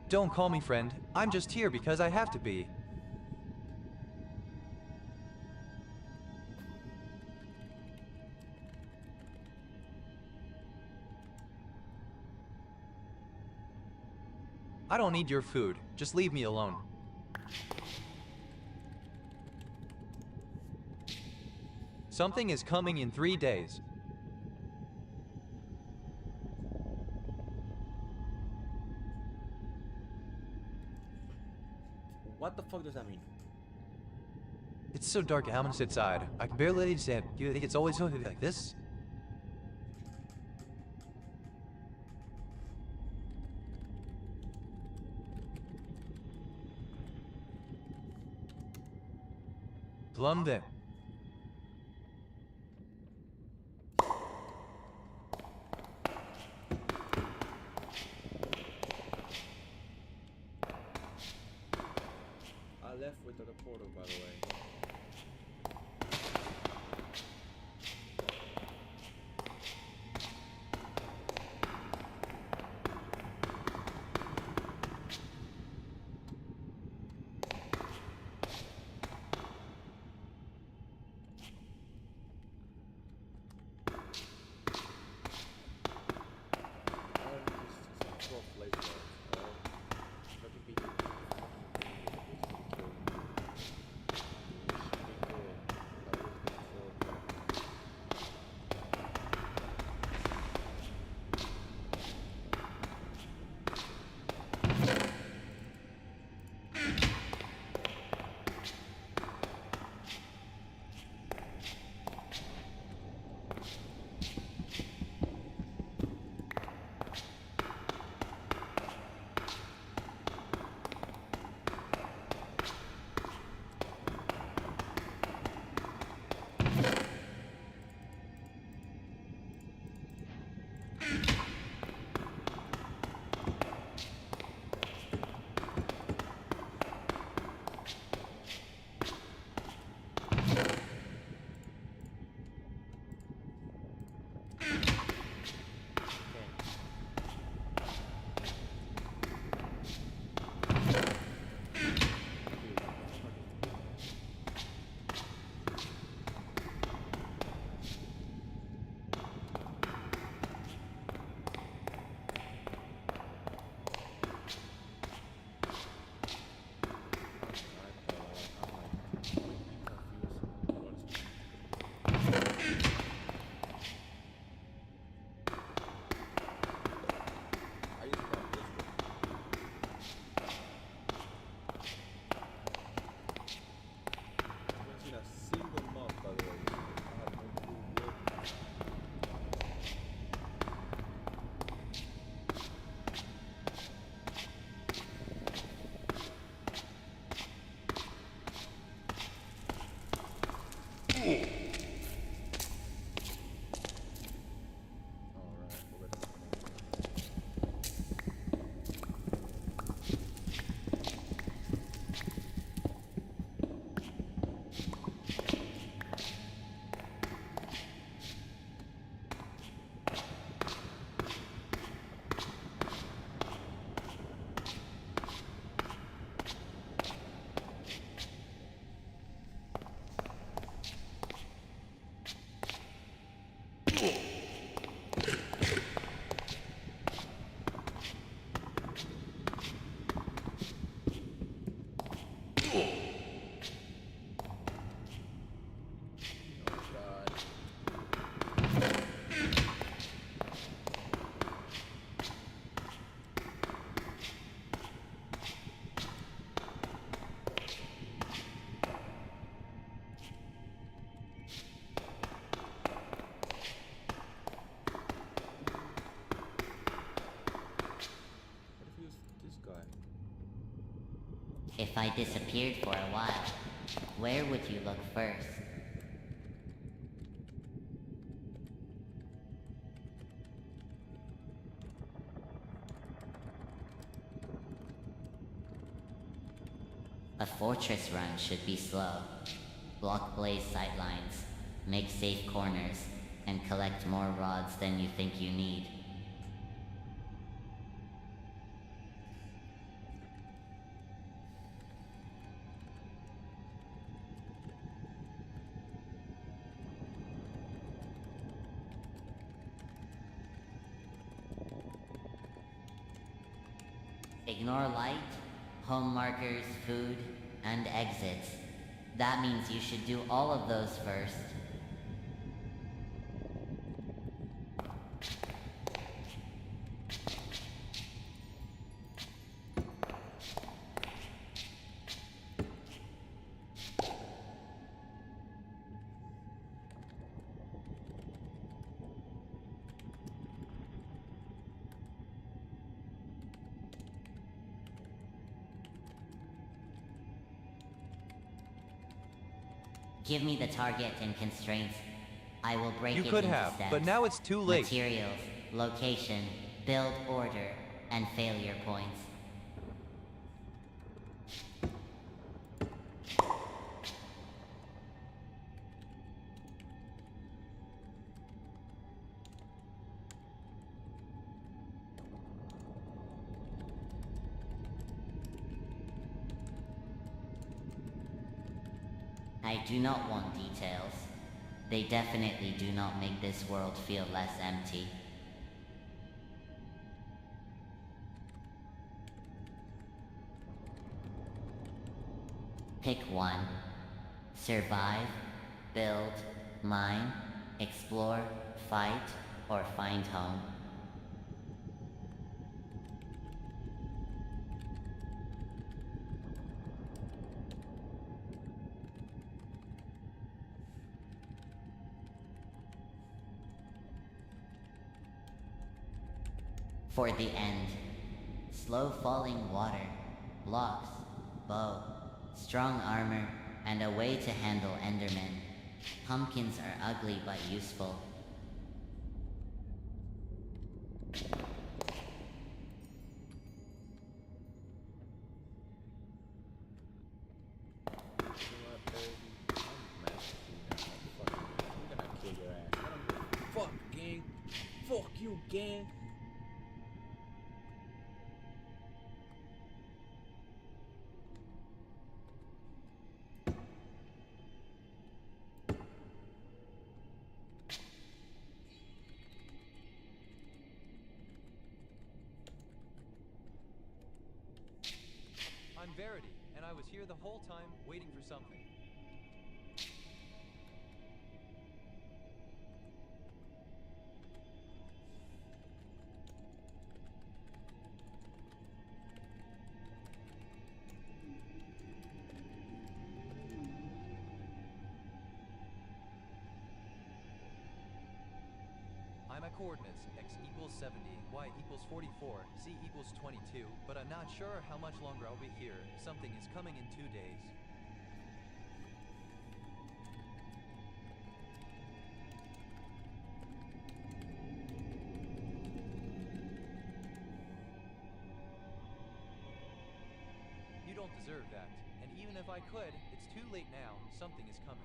Don't call me friend. I'm just here because I have to be. I don't need your food. Just leave me alone. Something is coming in 3 days. What the fuck does that mean? It's so dark I'm outside. I can barely understand. You think it's always going to be like this? Plum them. I left with the portal, by the way. If I disappeared for a while, where would you look first? A fortress run should be slow. Block blaze sightlines, make safe corners, and collect more rods than you think you need. Ignore light, home markers, food, and exits. That means you should do all of those first. Give me the target and constraints. I will break it You could into have, steps. but now it's too late. Materials, location, build order, and failure points. I do not want details. They definitely do not make this world feel less empty. Pick one. Survive, build, mine, explore, fight, or find home. For the end. Slow falling water, blocks, bow, strong armor, and a way to handle Endermen. Pumpkins are ugly but useful. Fuck, gang. Fuck you, gang. I'm Verity, and I was here the whole time waiting for something. I'm at coordinates, x equals 70, y equals 44, z equals 22, but I'm not sure how much longer I'll be here. Something is coming in 2 days. You don't deserve that, and even if I could, it's too late now. Something is coming.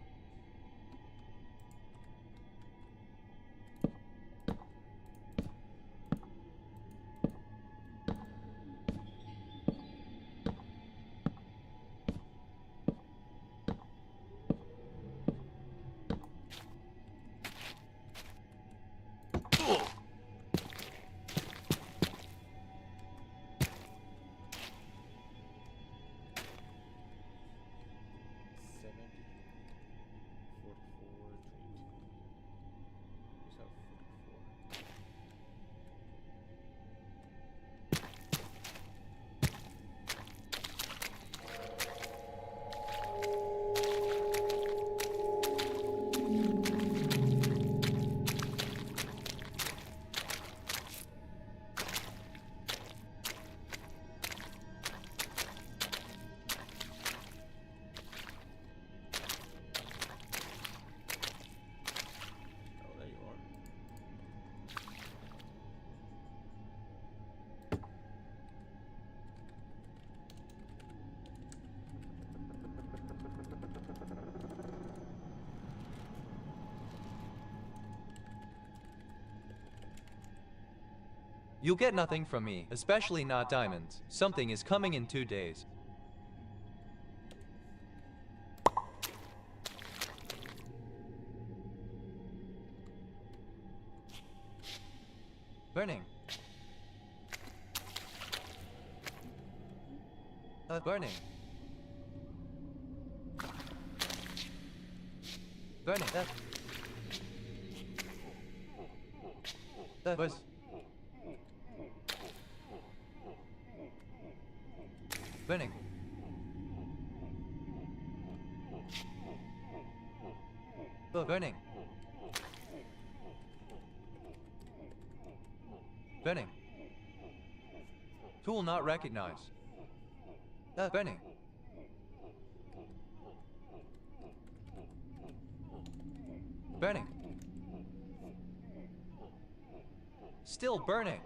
You'll get nothing from me, especially not diamonds. Something is coming in 2 days. Burning. Burning. Burning. That was... Burning. Burning. Burning. Tool not recognized. Burning. Burning. Still burning.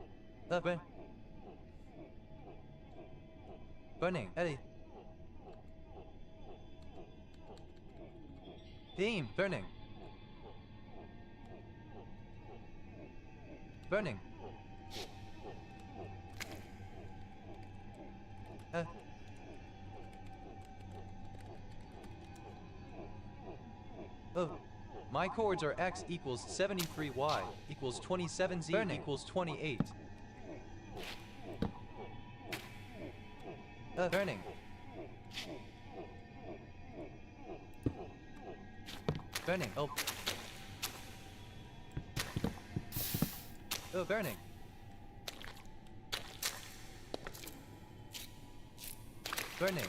Burning. Eddie. Beam. Burning. Burning. My chords are x equals 73y equals 27z burning equals 28. Burning. Burning. Oh. Burning. Burning.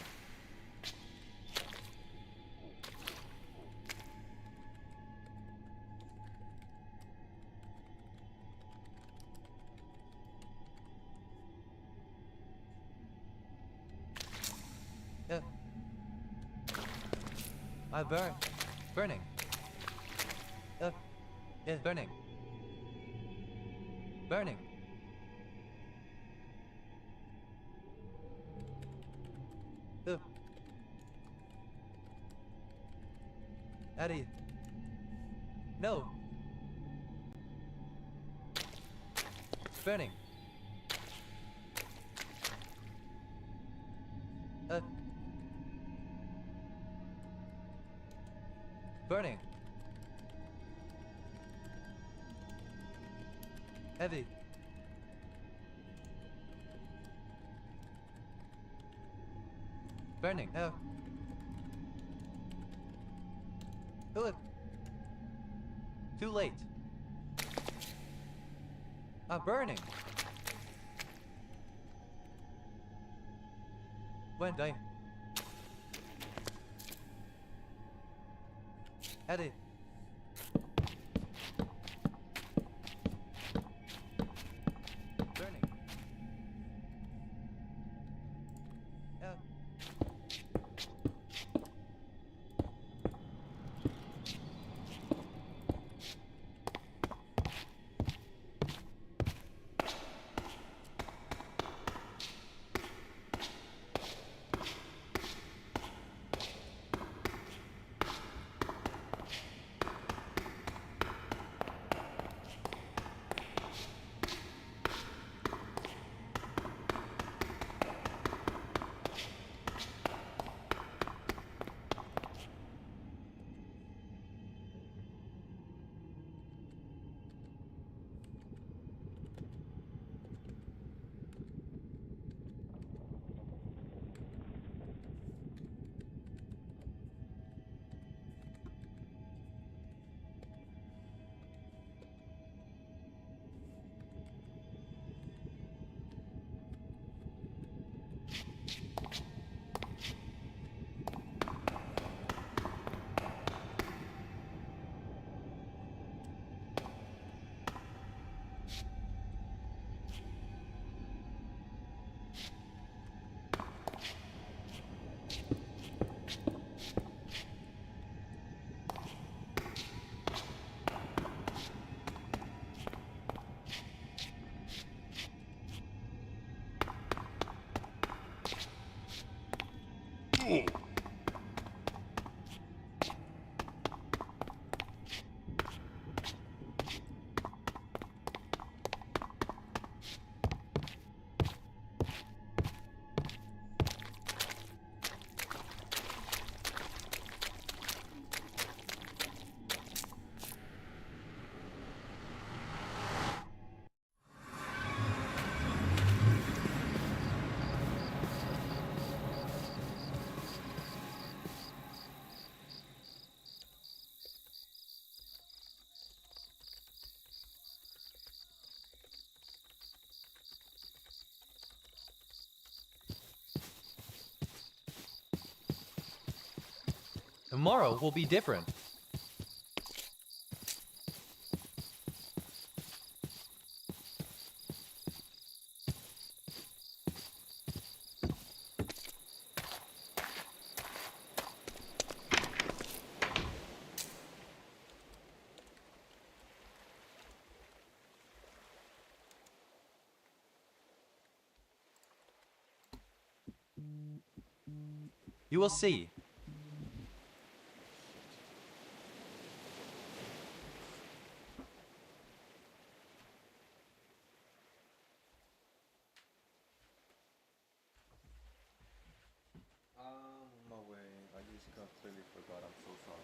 Burning. Burning. Burning. Eddie. No. Burning. Burning. Heavy. Burning. Look. Too late. Burning. When I... Eddie. Burning. Tomorrow will be different. You will see. On my way. I just completely forgot. I'm so sorry.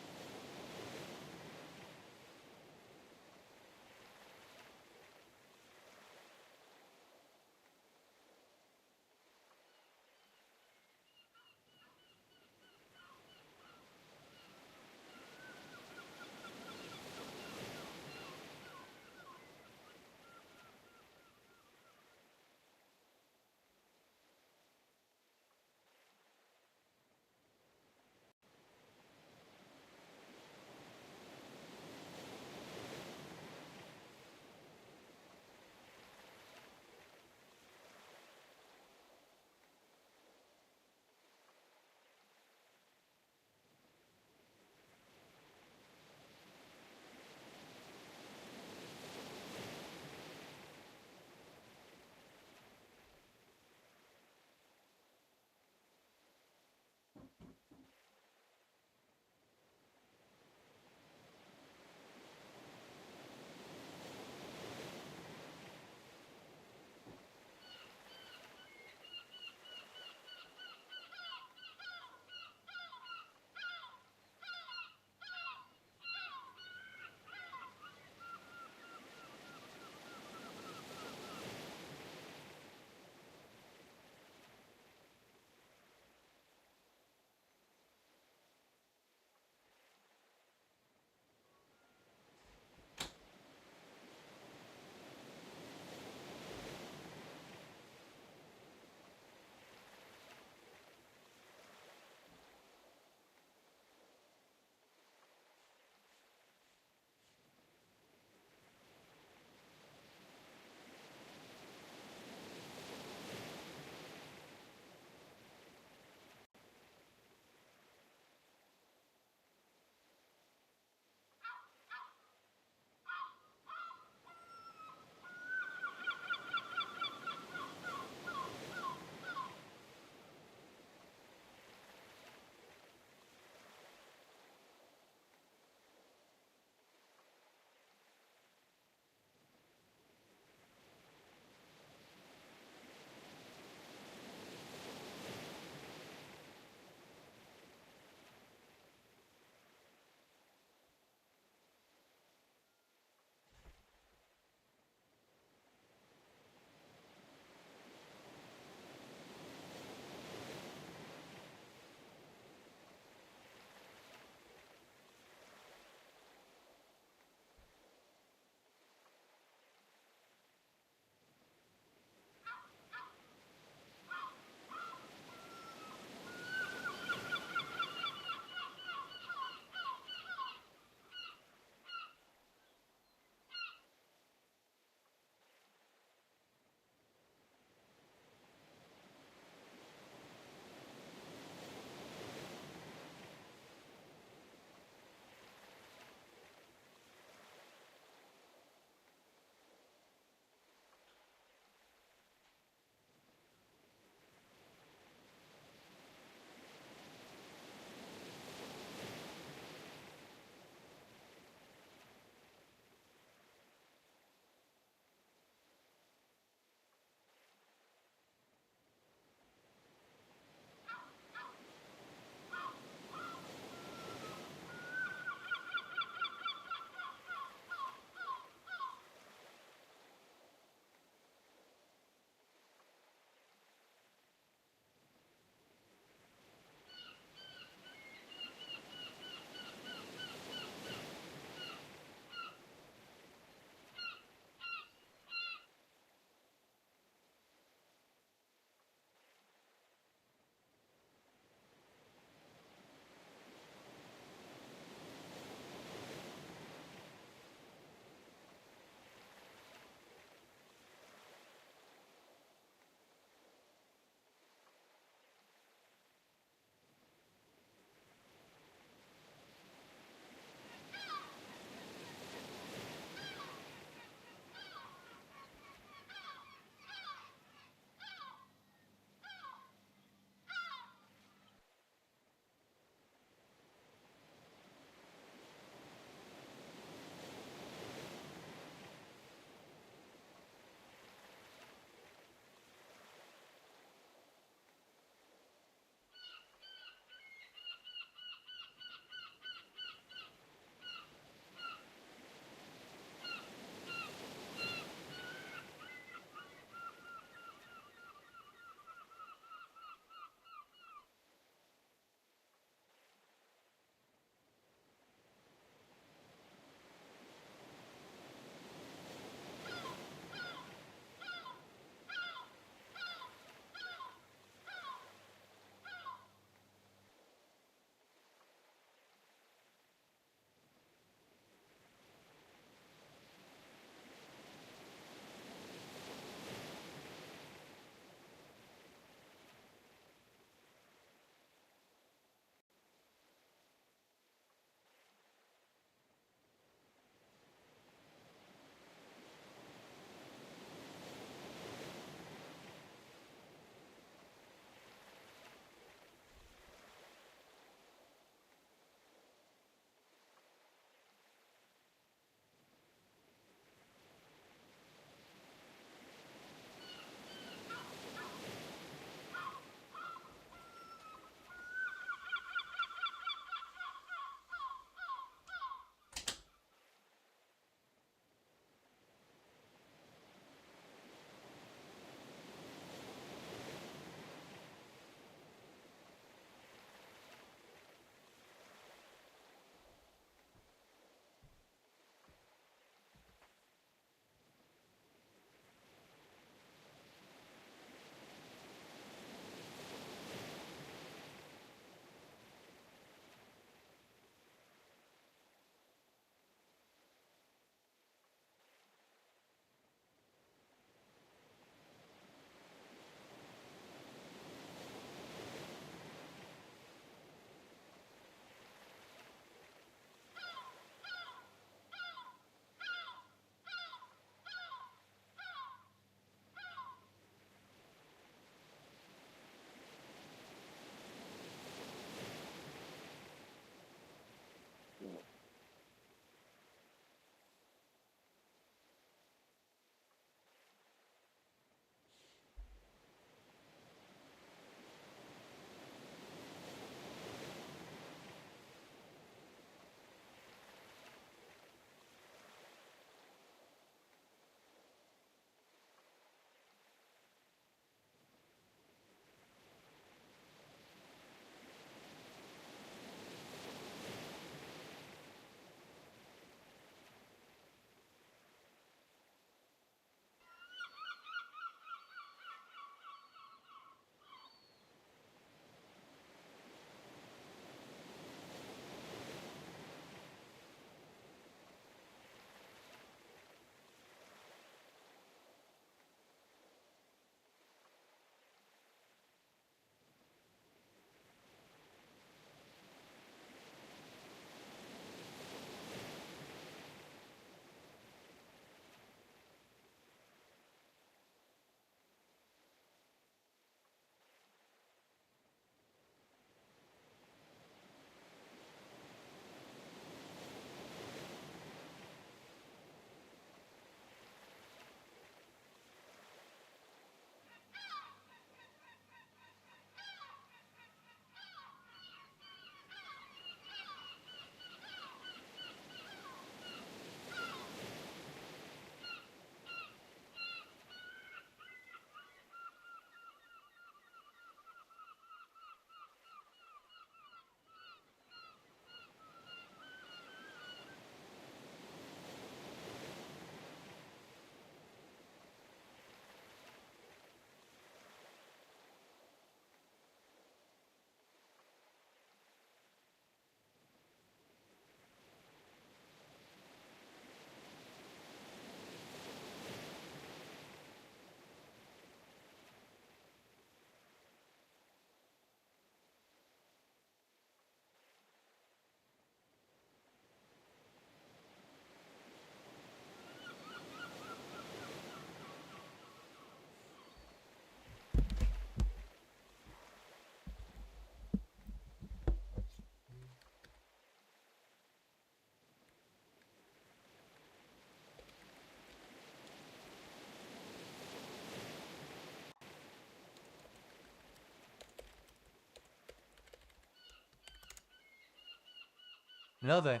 Another.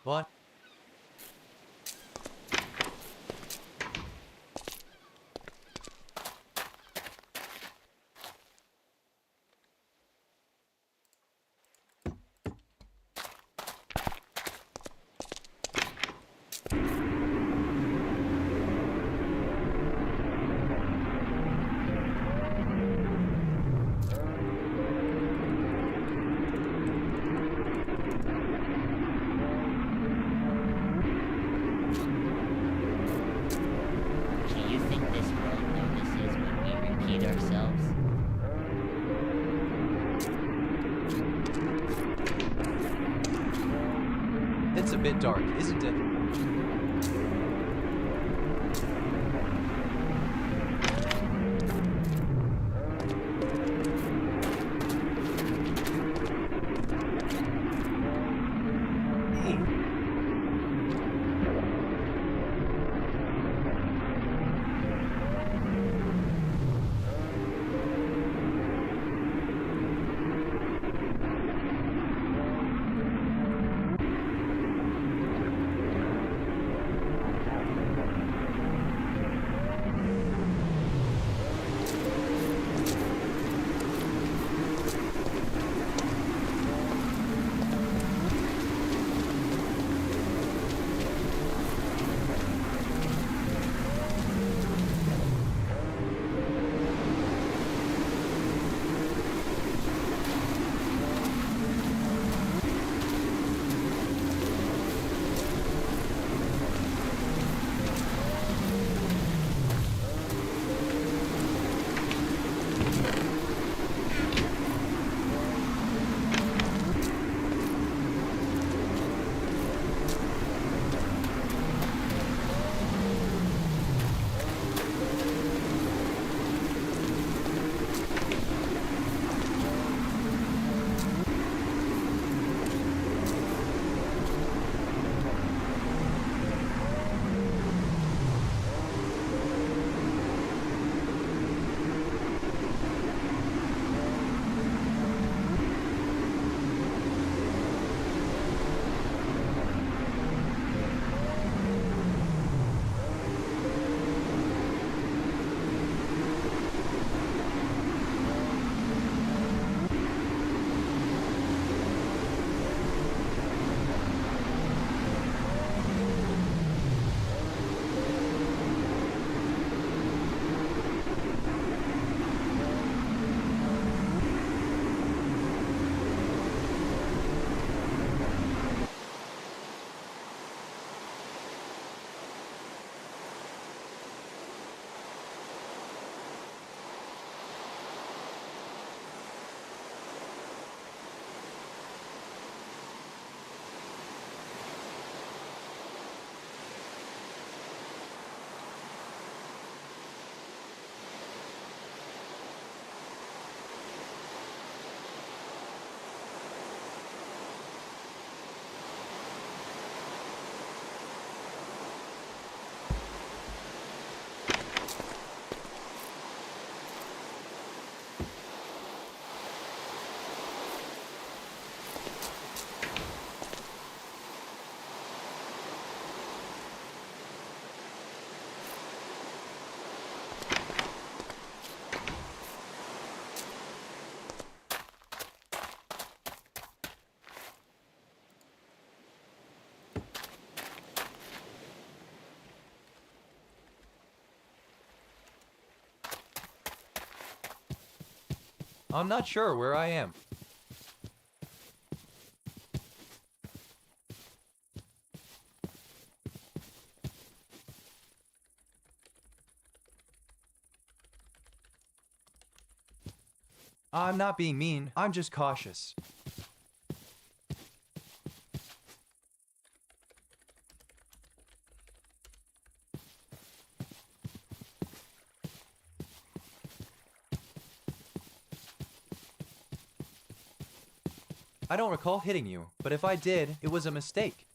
What? Do you think this world notices when we repeat ourselves? It's a bit dark, isn't it? I'm not sure where I am. I'm not being mean, I'm just cautious. I don't recall hitting you, but if I did, it was a mistake.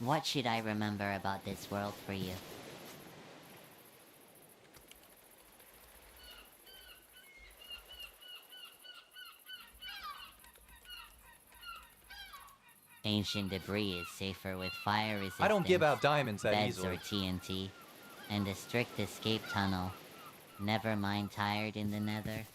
What should I remember about this world for you? Ancient debris is safer with fire resistance. I don't give out diamonds that beds easily. or TNT, and a strict escape tunnel. Never mind tired in the nether.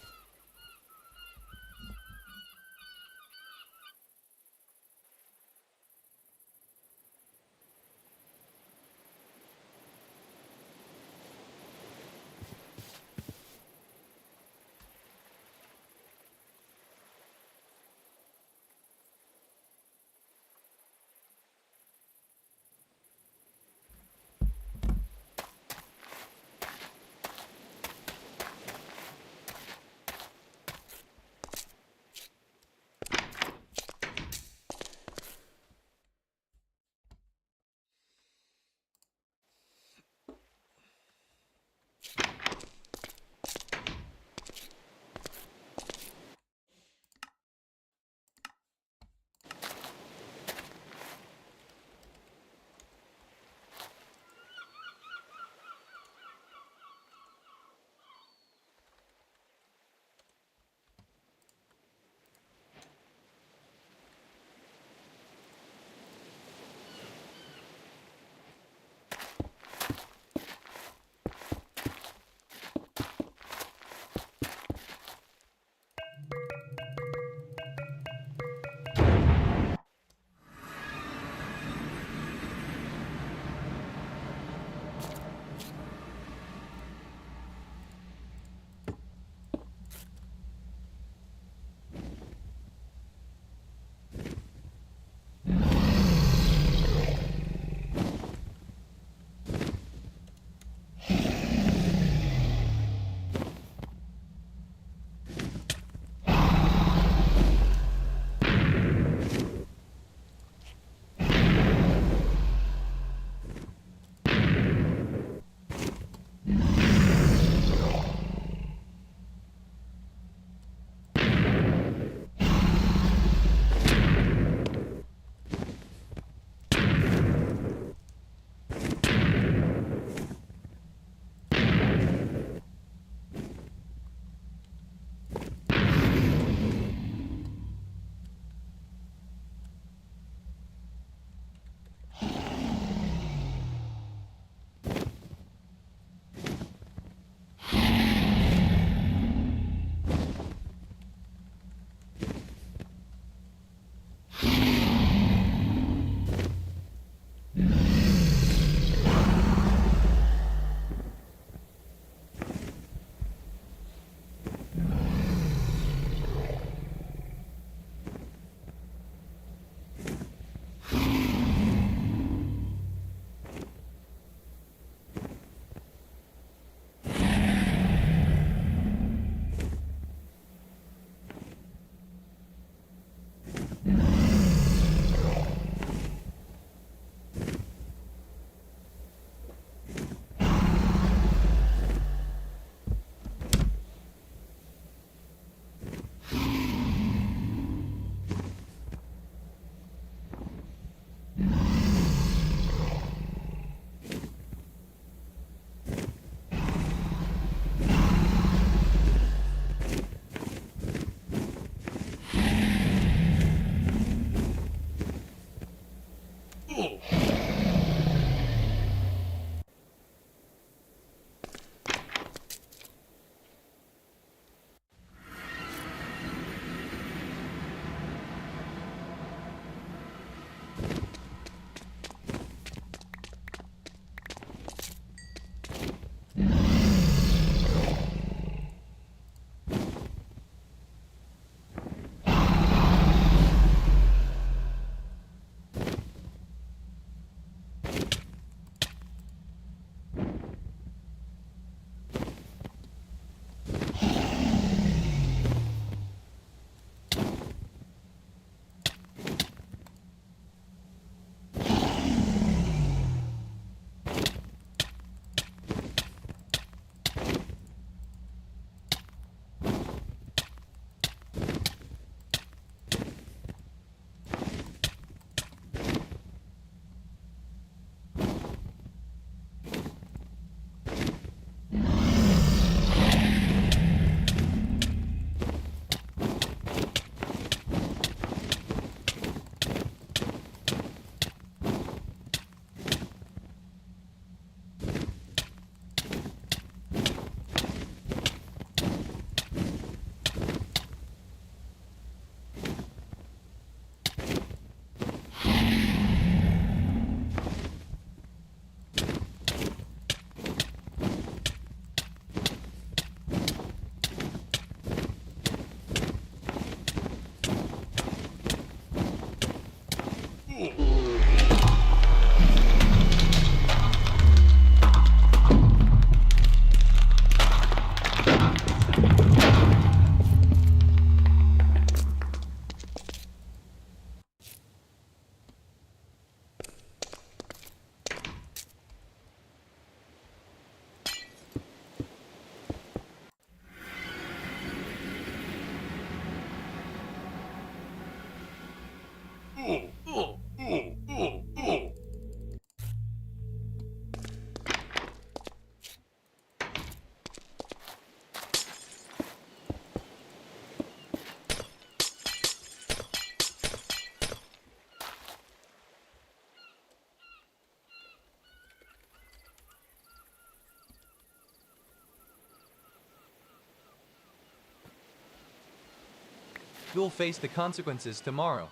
You'll face the consequences tomorrow.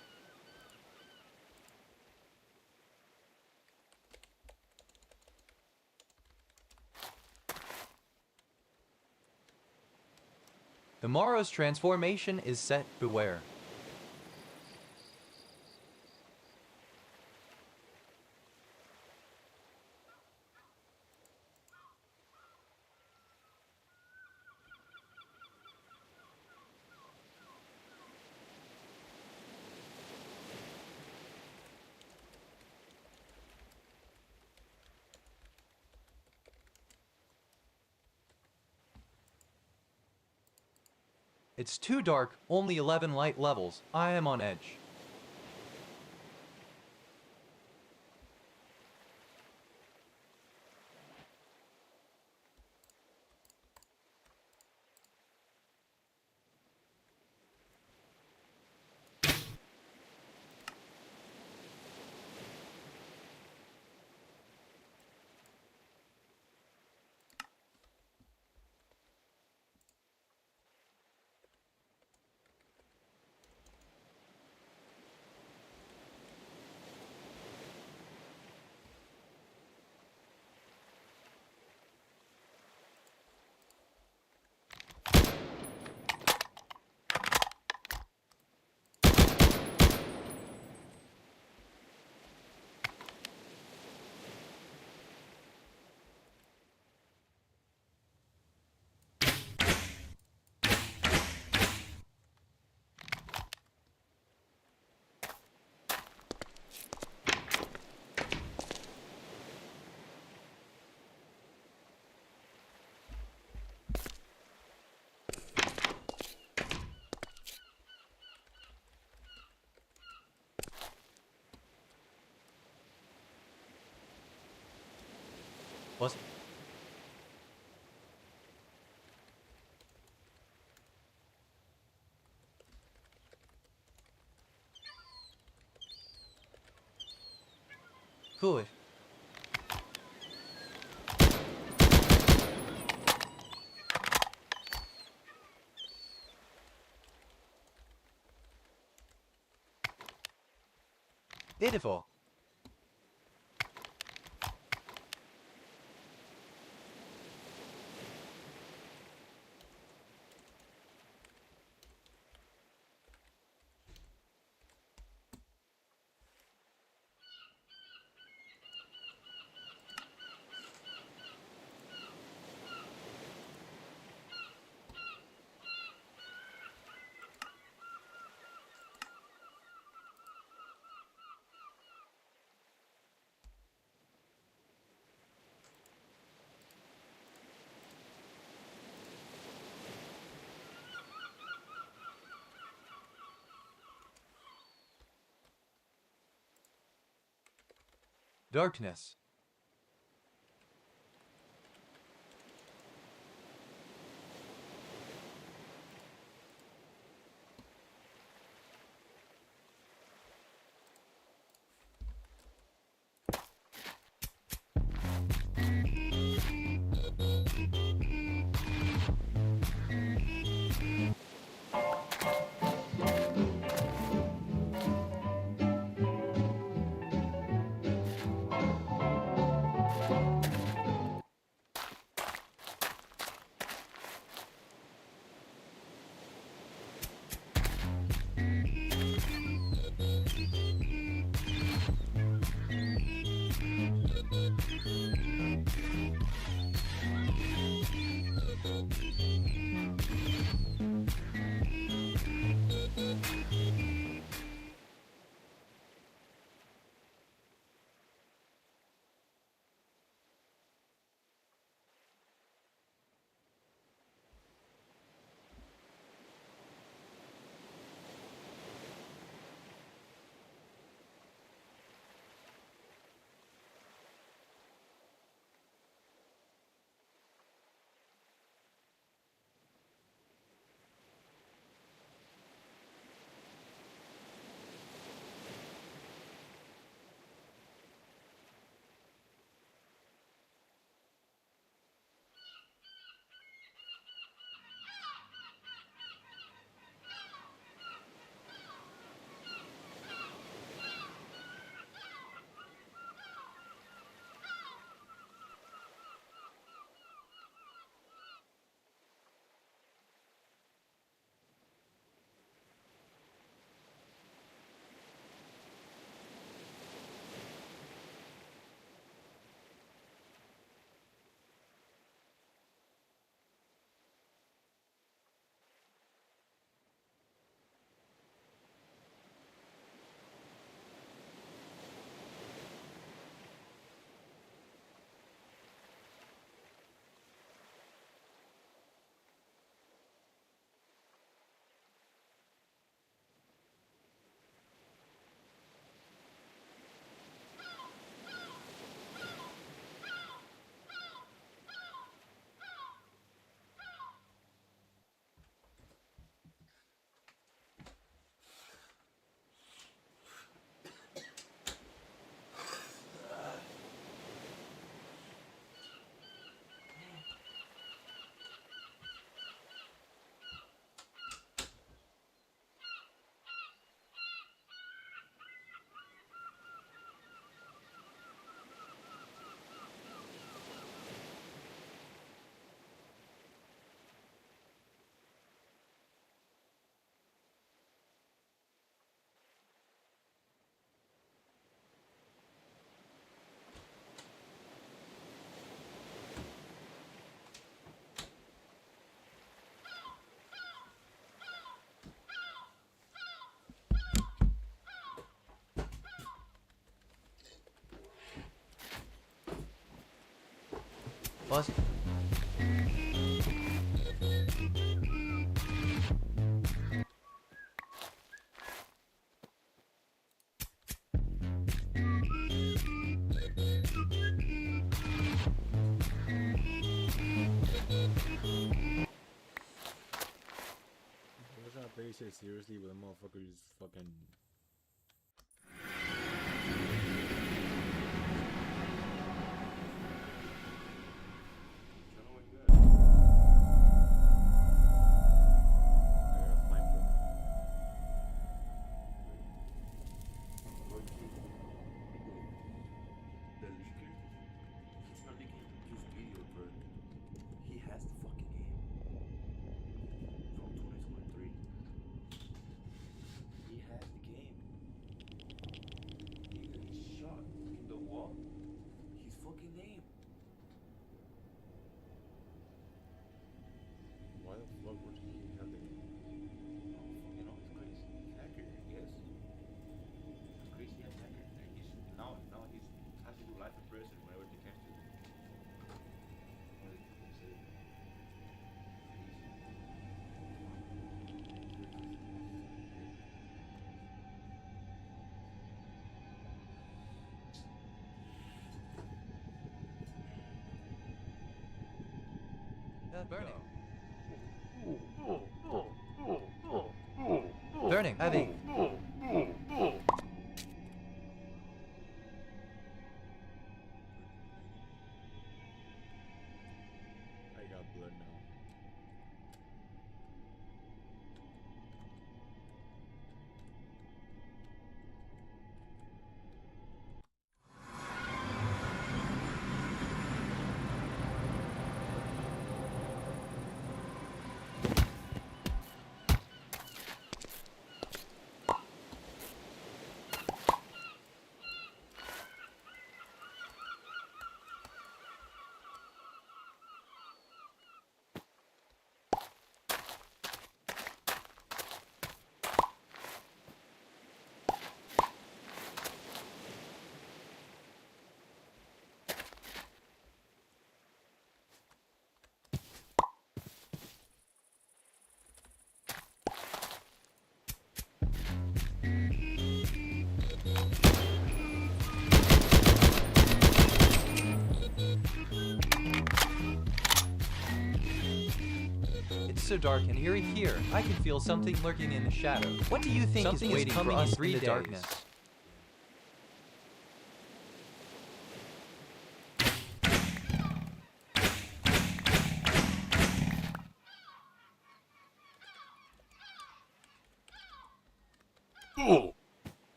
Tomorrow's transformation is set. Beware. It's too dark, only 11 light levels. I am on edge. What? Cool. Beautiful. Darkness. Bust. I'm trying to play this shit seriously, but the motherfucker just fucking. Why the fuck would he have the game? You know, it's crazy. Hacker, yes. It's crazy as hacker. And he's now he's has to do life in prison whenever he can to. What did he say? Burning. Burning. Heavy. I got blood now. It's so dark and eerie here. I can feel something lurking in the shadows. What do you think Something is waiting is for coming us in 3 in the days. darkness?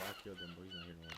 I killed him, but he's not here no more.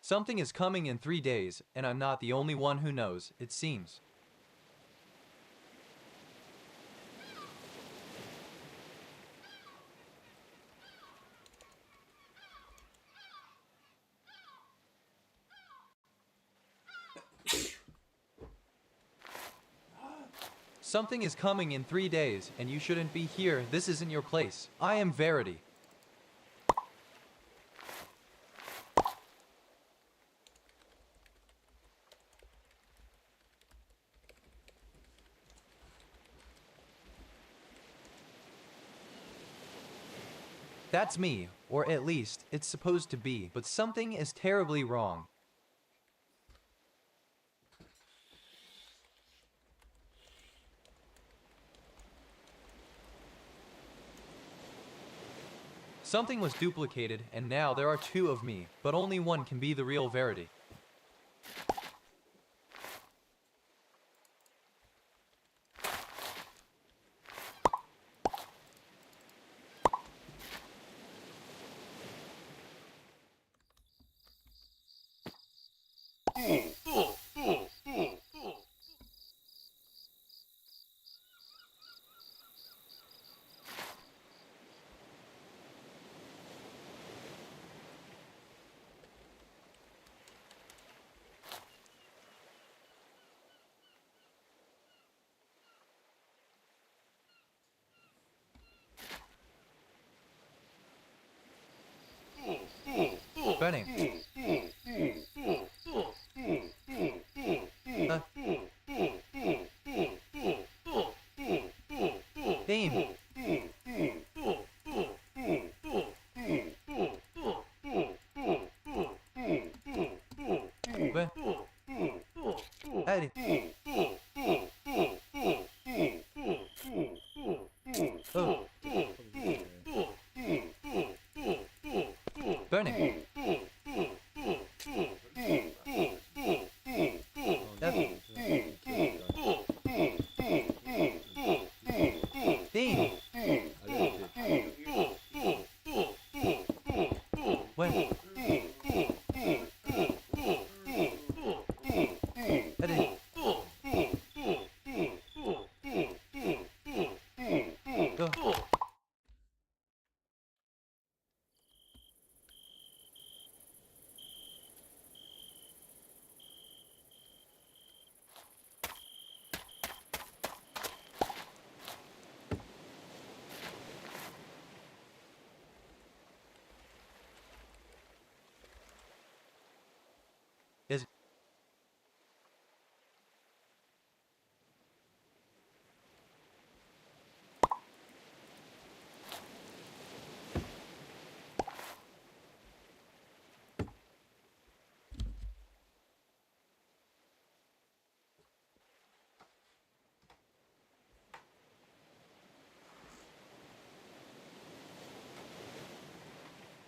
Something is coming in 3 days, and I'm not the only one who knows, it seems. Something is coming in 3 days, and you shouldn't be here. This isn't your place. I am Verity. That's me, or at least, it's supposed to be, but something is terribly wrong. Something was duplicated, and now there are 2 of me, but only one can be the real Verity. Benny. Dane. Eddie. Oh. Bernie. Dean. When? Eddie. Go. Is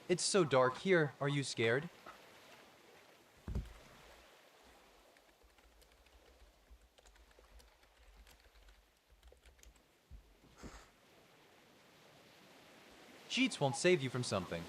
It's so dark here. Are you scared? Cheats won't save you from something.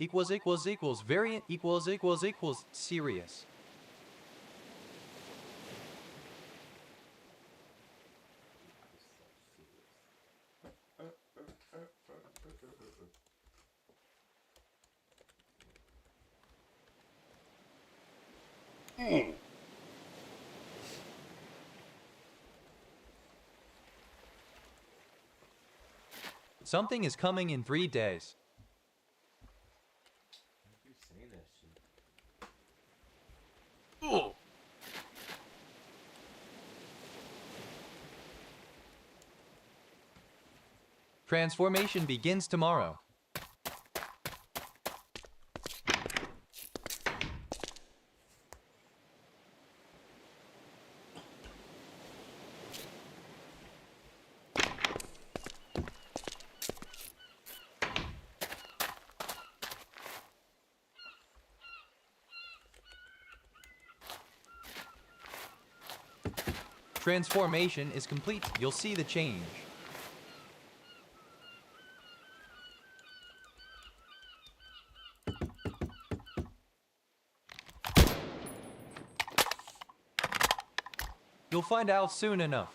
Equals variant equals serious. Something is coming in 3 days. Transformation begins tomorrow. Transformation is complete. You'll see the change. You'll find out soon enough.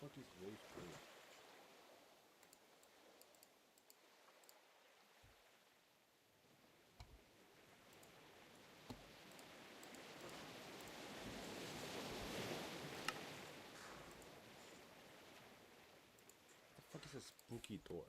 fuck is Rose Gold? The fuck is a spooky door?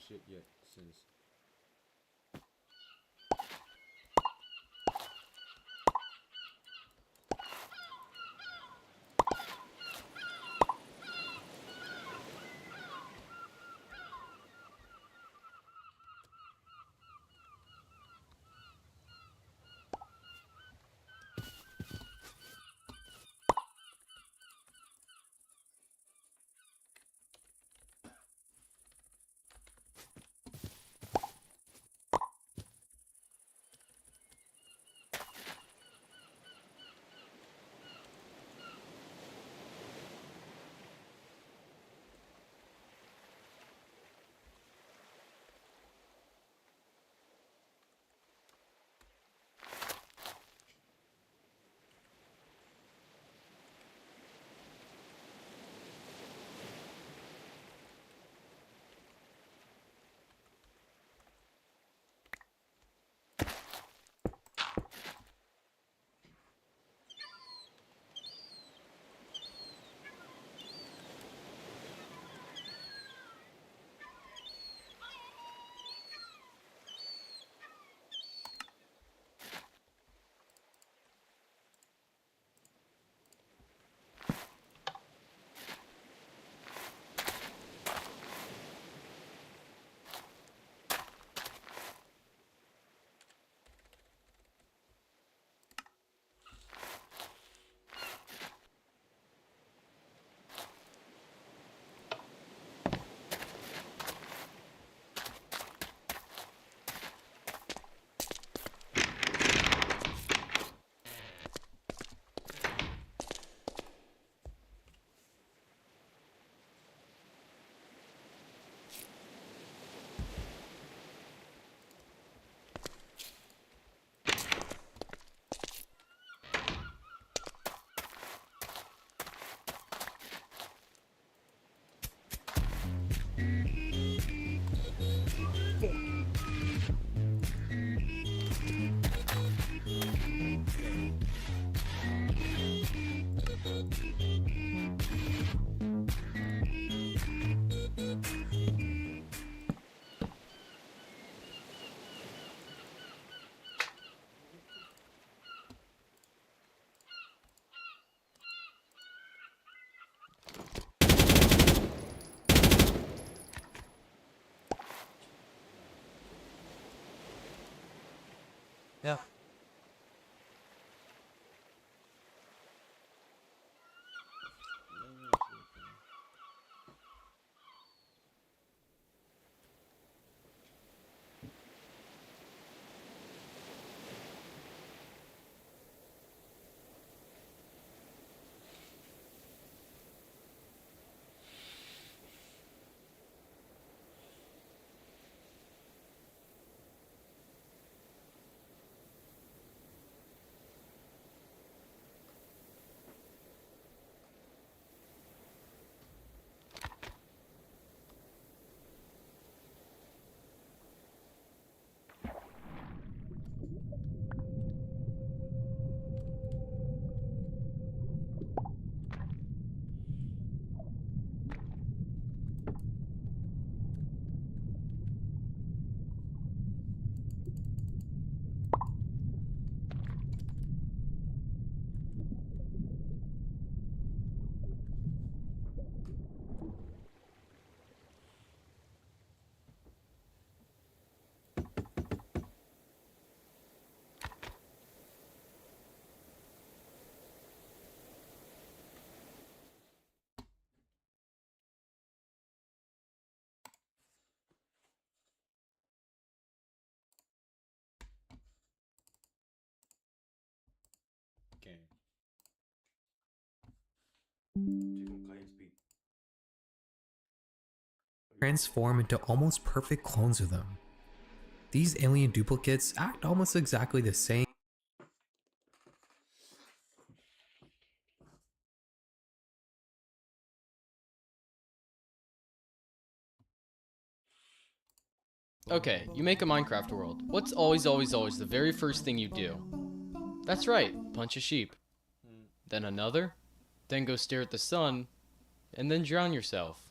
Shit yet since Yeah. Okay. Transform into almost perfect clones of them. These alien duplicates act almost exactly the same. Okay, you make a Minecraft world. What's always the very first thing you do? That's right, punch a sheep. Then another, then go stare at the sun, and then drown yourself.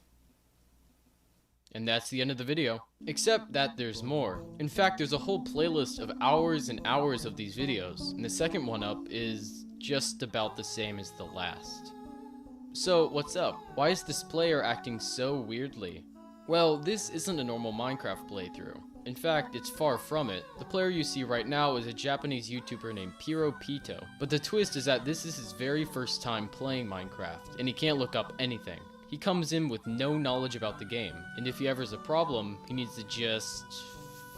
And that's the end of the video. Except that there's more. In fact, there's a whole playlist of hours and hours of these videos, and the second one up is just about the same as the last. So, what's up? Why is this player acting so weirdly? Well, this isn't a normal Minecraft playthrough. In fact, it's far from it. The player you see right now is a Japanese YouTuber named PiroPito. But the twist is that this is his very first time playing Minecraft, and he can't look up anything. He comes in with no knowledge about the game, and if he ever has a problem, he needs to just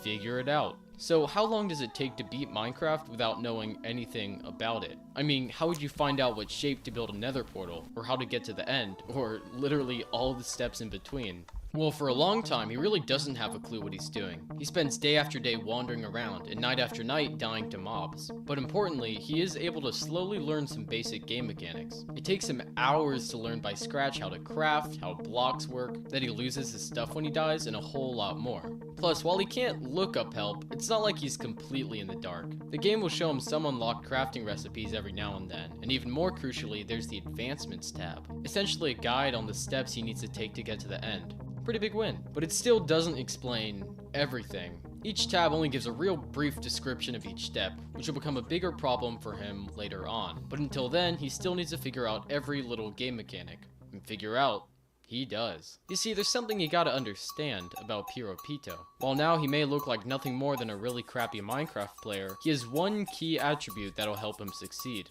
figure it out. So how long does it take to beat Minecraft without knowing anything about it? I mean, how would you find out what shape to build a nether portal, or how to get to the end, or literally all the steps in between? Well, for a long time, he really doesn't have a clue what he's doing. He spends day after day wandering around, and night after night dying to mobs. But importantly, he is able to slowly learn some basic game mechanics. It takes him hours to learn by scratch how to craft, how blocks work, that he loses his stuff when he dies, and a whole lot more. Plus, while he can't look up help, it's not like he's completely in the dark. The game will show him some unlocked crafting recipes every now and then, and even more crucially, there's the Advancements tab. Essentially a guide on the steps he needs to take to get to the end. Pretty big win, but it still doesn't explain everything. Each tab only gives a real brief description of each step, which will become a bigger problem for him later on. But until then, he still needs to figure out every little game mechanic. And figure out, he does. You see, there's something you gotta understand about PiroPito. While now he may look like nothing more than a really crappy Minecraft player, he has one key attribute that'll help him succeed.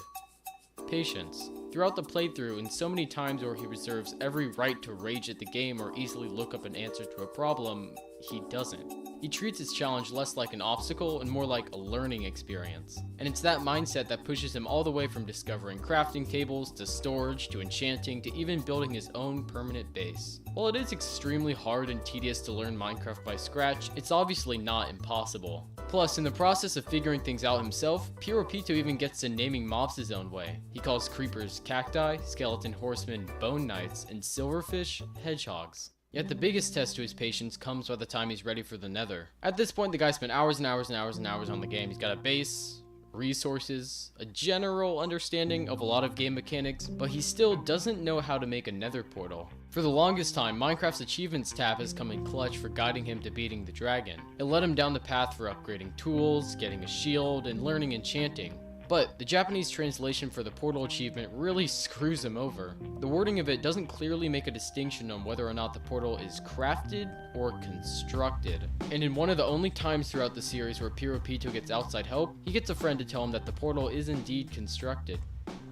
Patience. Throughout the playthrough, and so many times where he reserves every right to rage at the game or easily look up an answer to a problem, he doesn't. He treats his challenge less like an obstacle and more like a learning experience. And it's that mindset that pushes him all the way from discovering crafting tables, to storage, to enchanting, to even building his own permanent base. While it is extremely hard and tedious to learn Minecraft by scratch, it's obviously not impossible. Plus, in the process of figuring things out himself, PiroPito even gets to naming mobs his own way. He calls creepers cacti, skeleton horsemen bone knights, and silverfish hedgehogs. Yet the biggest test to his patience comes by the time he's ready for the nether. At this point, the guy spent hours and hours and hours and hours on the game. He's got a base, resources, a general understanding of a lot of game mechanics, but he still doesn't know how to make a nether portal. For the longest time, Minecraft's Achievements tab has come in clutch for guiding him to beating the dragon. It led him down the path for upgrading tools, getting a shield, and learning enchanting. But the Japanese translation for the portal achievement really screws him over. The wording of it doesn't clearly make a distinction on whether or not the portal is crafted or constructed. And in one of the only times throughout the series where Piropito gets outside help, he gets a friend to tell him that the portal is indeed constructed.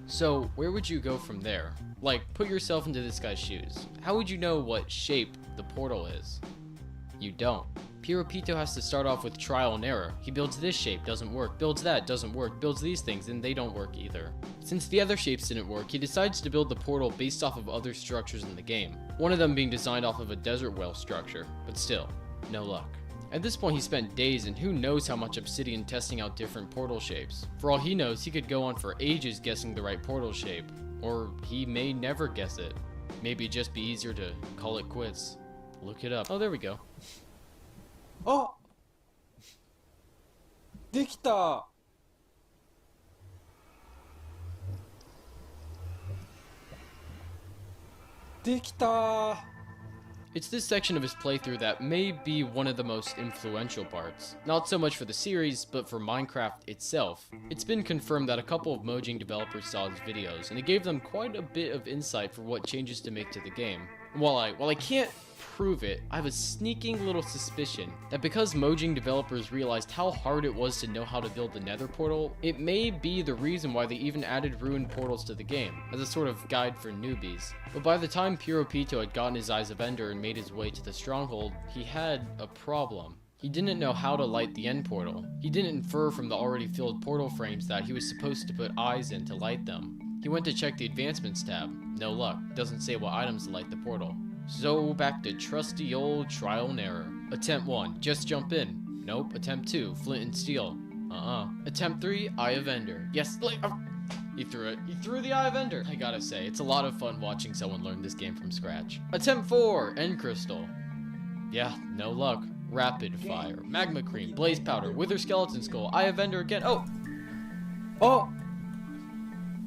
So where would you go from there? Like, put yourself into this guy's shoes. How would you know what shape the portal is? You don't. Piropito has to start off with trial and error. He builds this shape, doesn't work, builds that, doesn't work, builds these things, and they don't work either. Since the other shapes didn't work, he decides to build the portal based off of other structures in the game. One of them being designed off of a desert well structure, but still, no luck. At this point he spent days and who knows how much obsidian testing out different portal shapes. For all he knows, he could go on for ages guessing the right portal shape, or he may never guess it. Maybe it'd just be easier to call it quits. Look it up. Oh, there we go. あ、できた。できた。 It's this section of his playthrough that may be one of the most influential parts. Not so much for the series, but for Minecraft itself. It's been confirmed that a couple of Mojang developers saw his videos, and it gave them quite a bit of insight for what changes to make to the game. While I can't prove it, I have a sneaking little suspicion that because Mojang developers realized how hard it was to know how to build the Nether portal, it may be the reason why they even added ruined portals to the game, as a sort of guide for newbies. But by the time Piropito had gotten his Eyes of Ender and made his way to the stronghold, he had a problem. He didn't know how to light the end portal. He didn't infer from the already filled portal frames that he was supposed to put eyes in to light them. He went to check the advancements tab. No luck, doesn't say what items to light the portal. So back to trusty old trial and error. Attempt 1, just jump in. Nope. Attempt 2, flint and steel. Attempt 3, Eye of Ender. Yes, he threw it. He threw the Eye of Ender. I gotta say, it's a lot of fun watching someone learn this game from scratch. Attempt 4, End Crystal. Yeah, no luck. Rapid fire, magma cream, blaze powder, wither skeleton skull, Eye of Ender again. Oh! あ、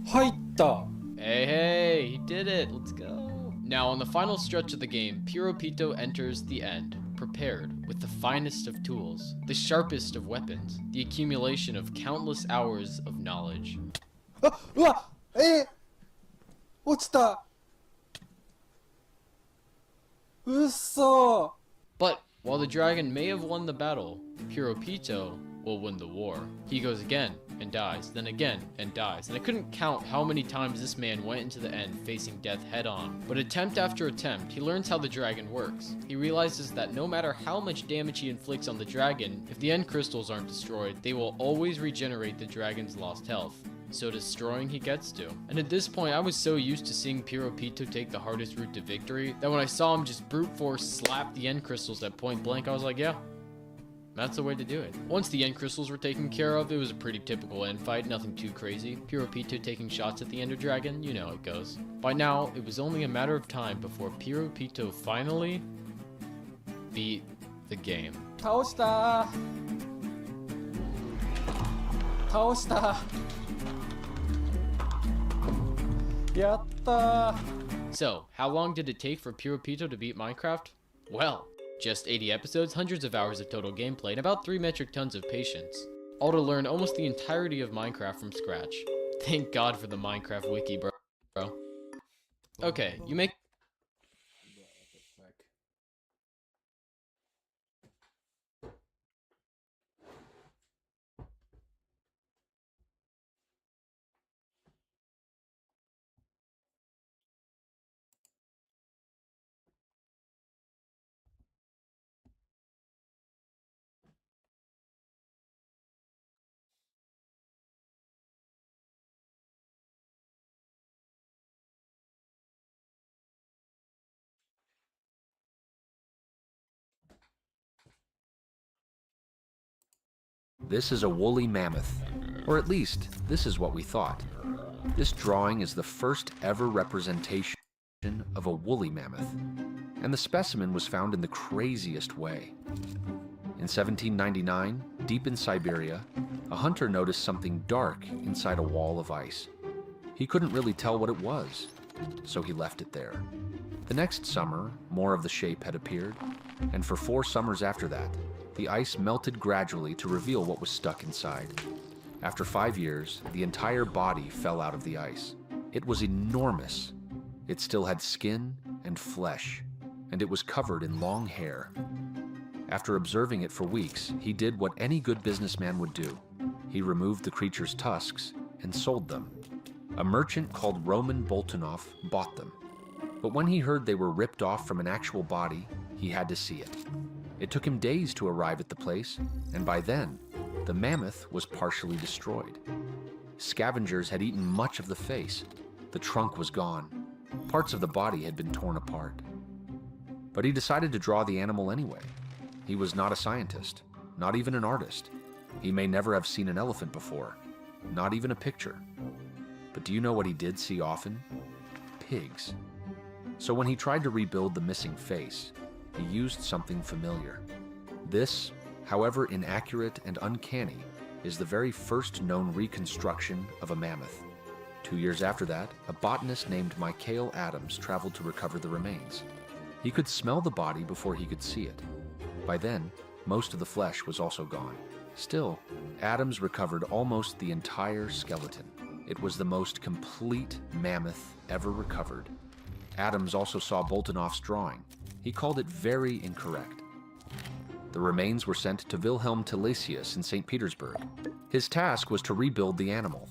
入った。 Hey, he did it. Let's go. Now, on the final stretch of the game, Piropito enters the end, prepared with the finest of tools, the sharpest of weapons, the accumulation of countless hours of knowledge. あ、うわ、落ちた。嘘。 But while the dragon may have won the battle, Piropito will win the war. He goes again and dies, then again and dies, and I couldn't count how many times this man went into the end facing death head on. But attempt after attempt, he learns how the dragon works. He realizes that no matter how much damage he inflicts on the dragon, if the end crystals aren't destroyed, they will always regenerate the dragon's lost health. So destroying he gets to. And at this point, I was so used to seeing Piropito take the hardest route to victory that when I saw him just brute force slap the end crystals at point blank, I was like, yeah, that's the way to do it. Once the end crystals were taken care of, it was a pretty typical end fight, nothing too crazy. Piropito taking shots at the Ender Dragon, you know how it goes. By now, it was only a matter of time before Piropito finally beat the game. 倒した。倒した。やった。 So, how long did it take for Piropito to beat Minecraft? Well, just 80 episodes, hundreds of hours of total gameplay, and about 3 metric tons of patience. All to learn almost the entirety of Minecraft from scratch. Thank God for the Minecraft wiki, bro. Okay, you make... This is a woolly mammoth, or at least, this is what we thought. This drawing is the first ever representation of a woolly mammoth, and the specimen was found in the craziest way. In 1799, deep in Siberia, a hunter noticed something dark inside a wall of ice. He couldn't really tell what it was, so he left it there. The next summer, more of the shape had appeared, and for 4 summers after that, the ice melted gradually to reveal what was stuck inside. After 5 years, the entire body fell out of the ice. It was enormous. It still had skin and flesh, and it was covered in long hair. After observing it for weeks, he did what any good businessman would do. He removed the creature's tusks and sold them. A merchant called Roman Boltinoff bought them. But when he heard they were ripped off from an actual body, he had to see it. It took him days to arrive at the place, and by then, the mammoth was partially destroyed. Scavengers had eaten much of the face. The trunk was gone. Parts of the body had been torn apart. But he decided to draw the animal anyway. He was not a scientist, not even an artist. He may never have seen an elephant before, not even a picture. But do you know what he did see often? Pigs. So when he tried to rebuild the missing face, he used something familiar. This, however inaccurate and uncanny, is the very first known reconstruction of a mammoth. 2 years after that, a botanist named Michael Adams traveled to recover the remains. He could smell the body before he could see it. By then, most of the flesh was also gone. Still, Adams recovered almost the entire skeleton. It was the most complete mammoth ever recovered. Adams also saw Boltinoff's drawing. He called it very incorrect. The remains were sent to Wilhelm Tilesius in St. Petersburg. His task was to rebuild the animal.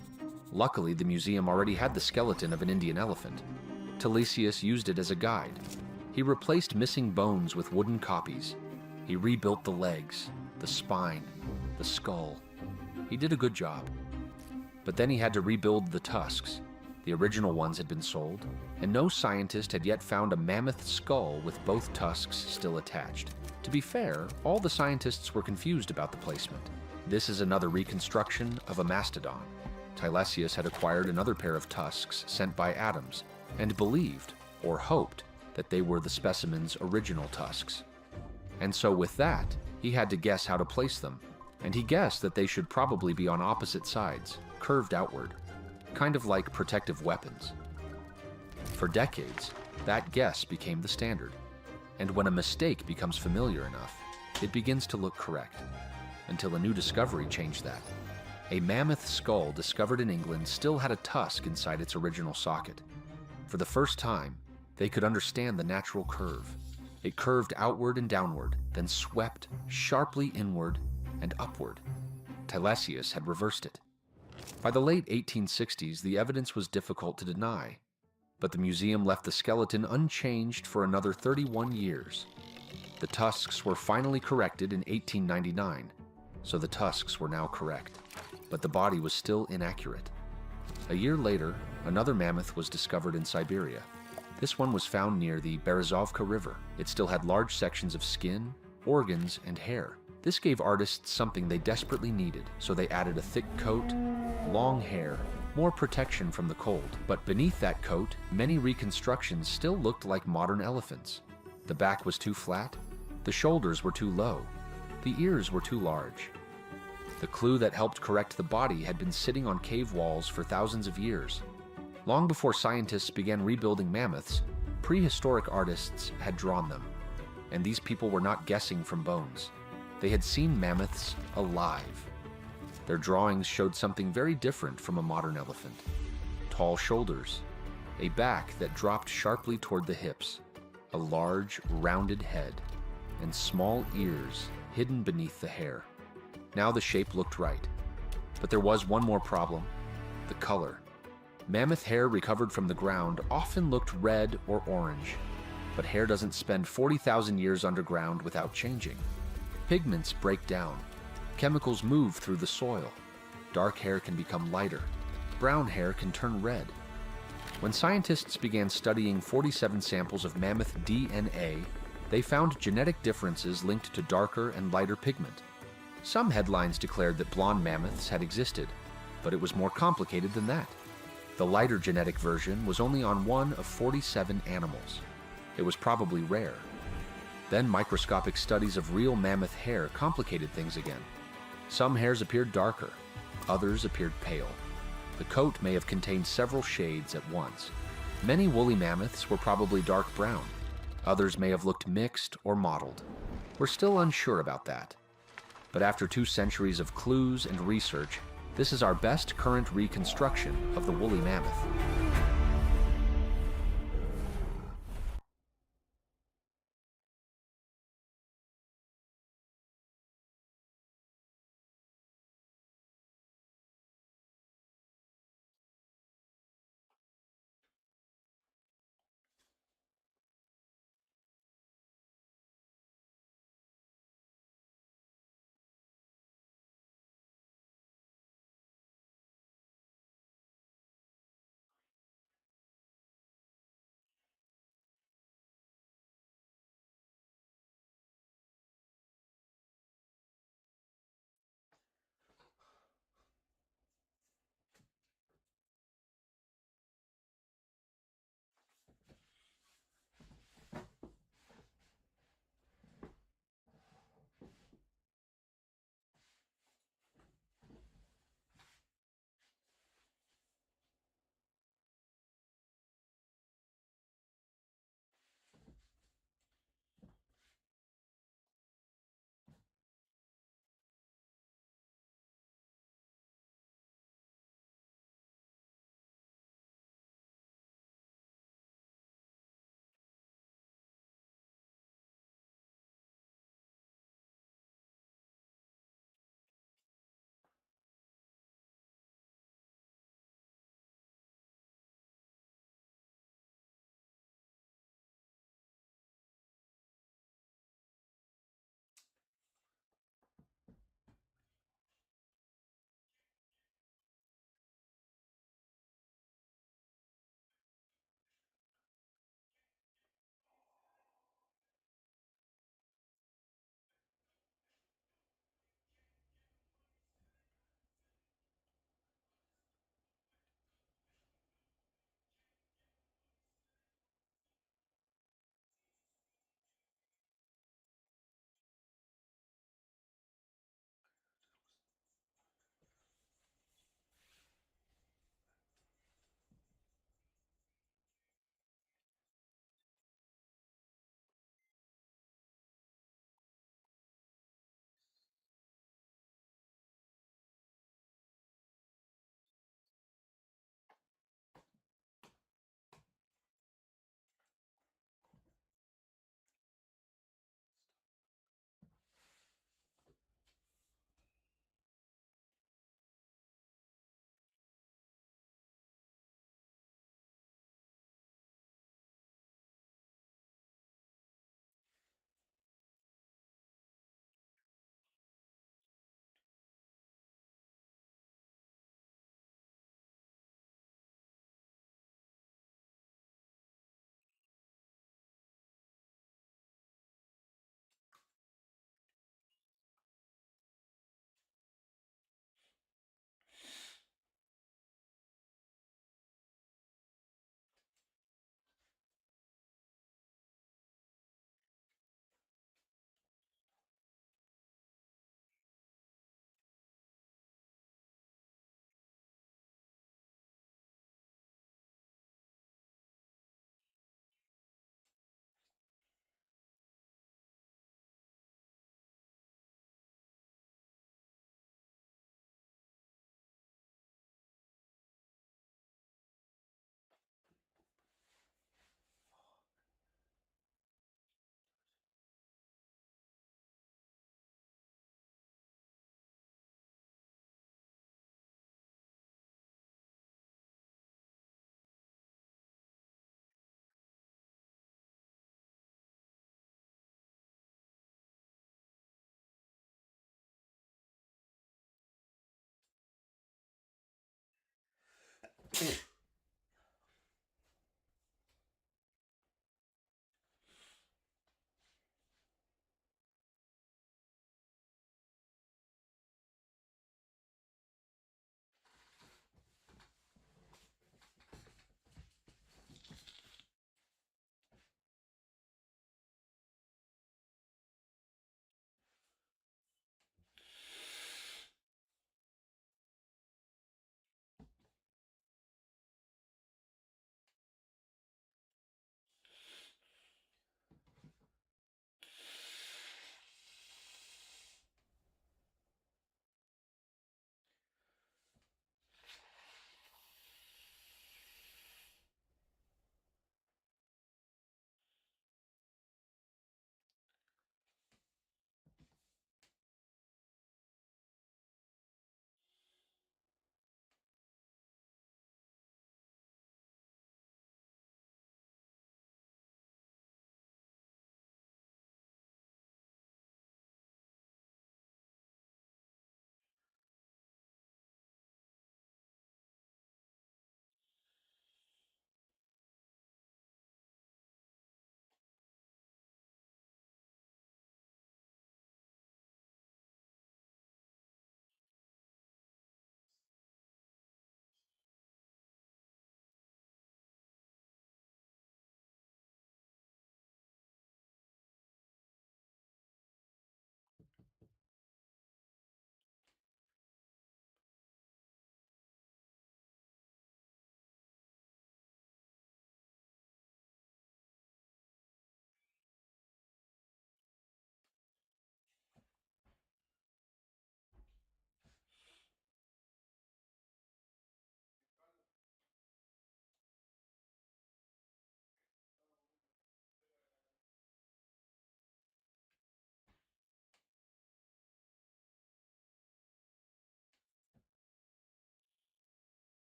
Luckily, the museum already had the skeleton of an Indian elephant. Tilesius used it as a guide. He replaced missing bones with wooden copies. He rebuilt the legs, the spine, the skull. He did a good job. But then he had to rebuild the tusks. The original ones had been sold, and no scientist had yet found a mammoth skull with both tusks still attached. To be fair, all the scientists were confused about the placement. This is another reconstruction of a mastodon. Tilesius had acquired another pair of tusks sent by Adams, and believed, or hoped, that they were the specimen's original tusks. And so with that, he had to guess how to place them, and he guessed that they should probably be on opposite sides, curved outward, kind of like protective weapons. For decades, that guess became the standard, and when a mistake becomes familiar enough, it begins to look correct, until a new discovery changed that. A mammoth skull discovered in England still had a tusk inside its original socket. For the first time, they could understand the natural curve. It curved outward and downward, then swept sharply inward and upward. Tilesius had reversed it. By the late 1860s, the evidence was difficult to deny, but the museum left the skeleton unchanged for another 31 years. The tusks were finally corrected in 1899, so the tusks were now correct, but the body was still inaccurate. A year later, another mammoth was discovered in Siberia. This one was found near the Berezovka River. It still had large sections of skin, organs, and hair. This gave artists something they desperately needed, so they added a thick coat, long hair, more protection from the cold. But beneath that coat, many reconstructions still looked like modern elephants. The back was too flat, the shoulders were too low, the ears were too large. The clue that helped correct the body had been sitting on cave walls for thousands of years. Long before scientists began rebuilding mammoths, prehistoric artists had drawn them. And these people were not guessing from bones. They had seen mammoths alive. Their drawings showed something very different from a modern elephant. Tall shoulders, a back that dropped sharply toward the hips, a large, rounded head, and small ears hidden beneath the hair. Now the shape looked right. But there was one more problem: the color. Mammoth hair recovered from the ground often looked red or orange, but hair doesn't spend 40,000 years underground without changing. Pigments break down. Chemicals move through the soil. Dark hair can become lighter. Brown hair can turn red. When scientists began studying 47 samples of mammoth DNA, they found genetic differences linked to darker and lighter pigment. Some headlines declared that blonde mammoths had existed, but it was more complicated than that. The lighter genetic version was only on one of 47 animals. It was probably rare. Then microscopic studies of real mammoth hair complicated things again. Some hairs appeared darker, others appeared pale. The coat may have contained several shades at once. Many woolly mammoths were probably dark brown. Others may have looked mixed or mottled. We're still unsure about that. But after 2 centuries of clues and research, This is our best current reconstruction of the woolly mammoth.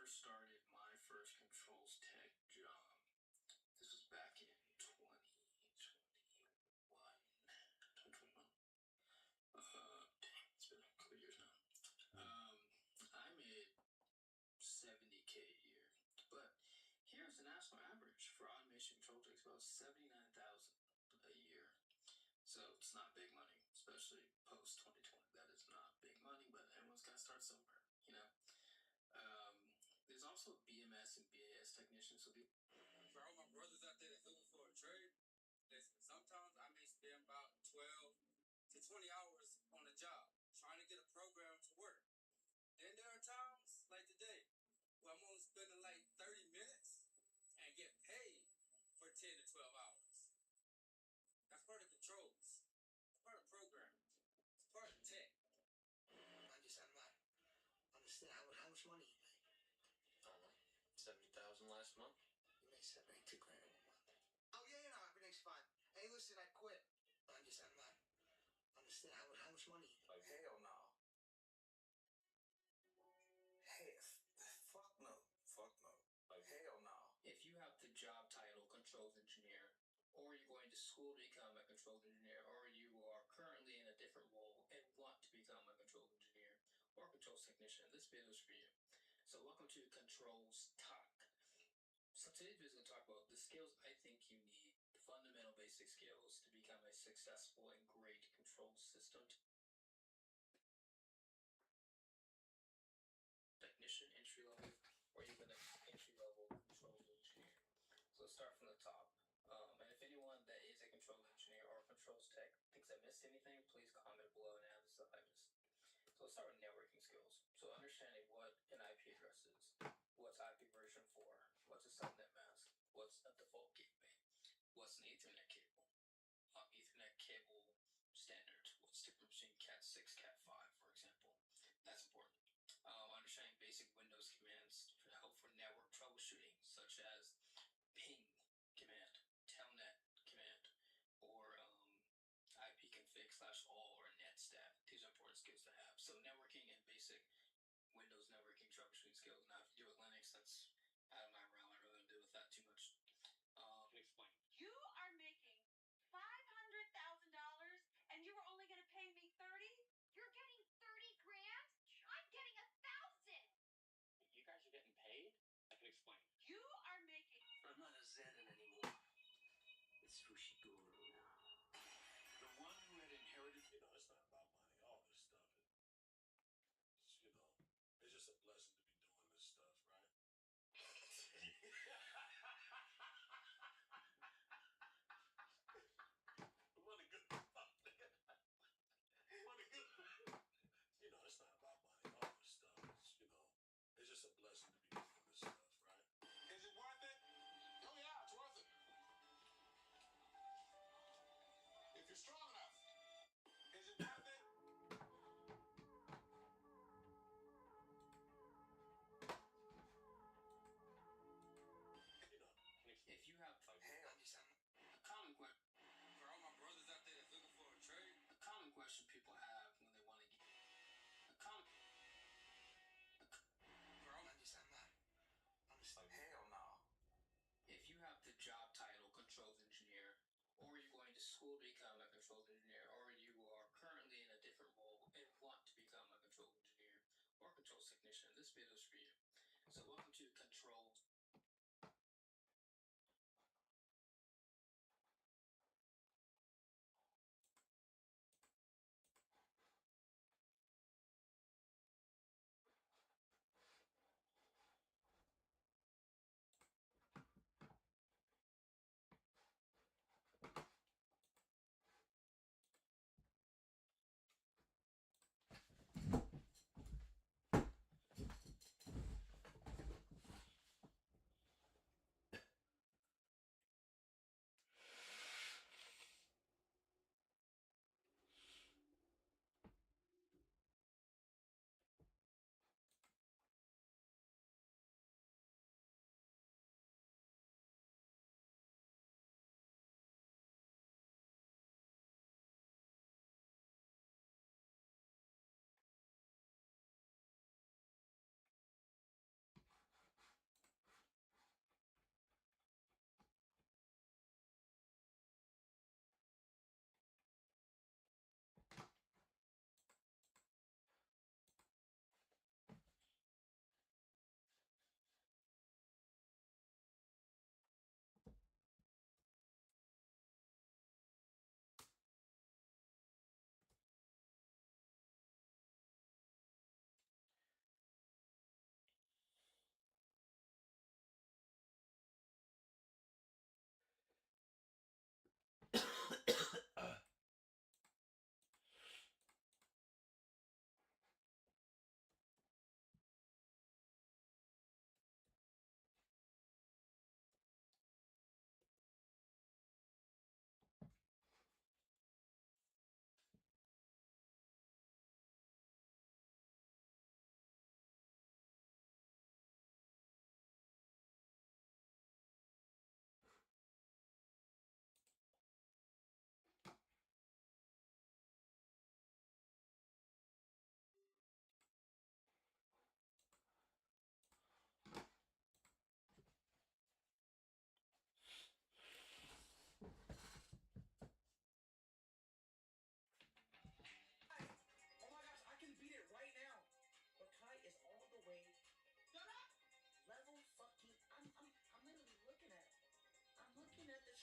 first started my first controls tech job, this was back in 2021. Dang, it's been a couple years now. I made 70K a year, but here's the national average for automation control techs, about 79,000 a year. So it's not big money, especially post 2020. That is not big money, but everyone's got to start somewhere, you know. There's also BMS and BAS technicians. So for all my brothers out there that's looking for a trade, listen, sometimes I may spend about 12 to 20 hours on a job trying to get a program to work. Then there are times like today where I'm only spending like 30 minutes and get paid for 10 to 12 hours. That's part of controls. It's part of programming. It's part of tech. I'm not understand how much money you make. I don't know. 70,000 last month. You make 72 grand a month. Oh yeah, no, everything's fine. Hey, listen, I quit. I'm not understand how much money you make. Hell no. Hey, fuck no. Fuck no. Hell no. if you have the job title controls engineer, or you're going to school to become a controls engineer, or you are currently in a different role and want to become a controls engineer or controls technician, this video is for you. So welcome to Controls Talk. So today's video is going to talk about the skills I think you need, the fundamental basic skills to become a successful and great control system technician, entry level, or even an entry level controls engineer. So let's start from the top. And if anyone that is a controls engineer or controls tech thinks I missed anything, please comment below and add the stuff I missed. So let's start with networking skills. So understanding what an IP address is, what's IP version 4, what's a subnet mask, what's a default gateway, what's an Ethernet cable, Ethernet cable standards, what's the difference between Cat6, Cat5, for example. That's important. Understanding basic Windows commands to help for network troubleshooting, such as ping command, telnet command, or ipconfig/all or netstat. These are important skills to have. So networking and basic Windows networking troubleshooting skills. Now, if you do with Linux, that's out of my realm. I really don't deal with that too much. Explain. You are making $500,000 and you were only going to pay me 30? You're getting 30 grand? I'm getting 1,000. You guys are getting paid? I can explain. You are making... I'm not a Zenin anymore. It's Fushiguro now. The one who had inherited, it's not about money. All this stuff, it's just a blessing to be doing this stuff, right? Money good. Money good. It's not about money. All this stuff, it's just a blessing to be doing this stuff, right? Is it worth it? Oh yeah, it's worth it. If you're strong enough, is it worth it? If you have a common question for all my brothers out there that's looking for a trade, a common question people have when they want to get for all hell no. If you have the job title controls engineer, or you're going to school to become a controls engineer, or you are currently in a different role and want to become a controls engineer or controls technician, this video is for you. So welcome to Controls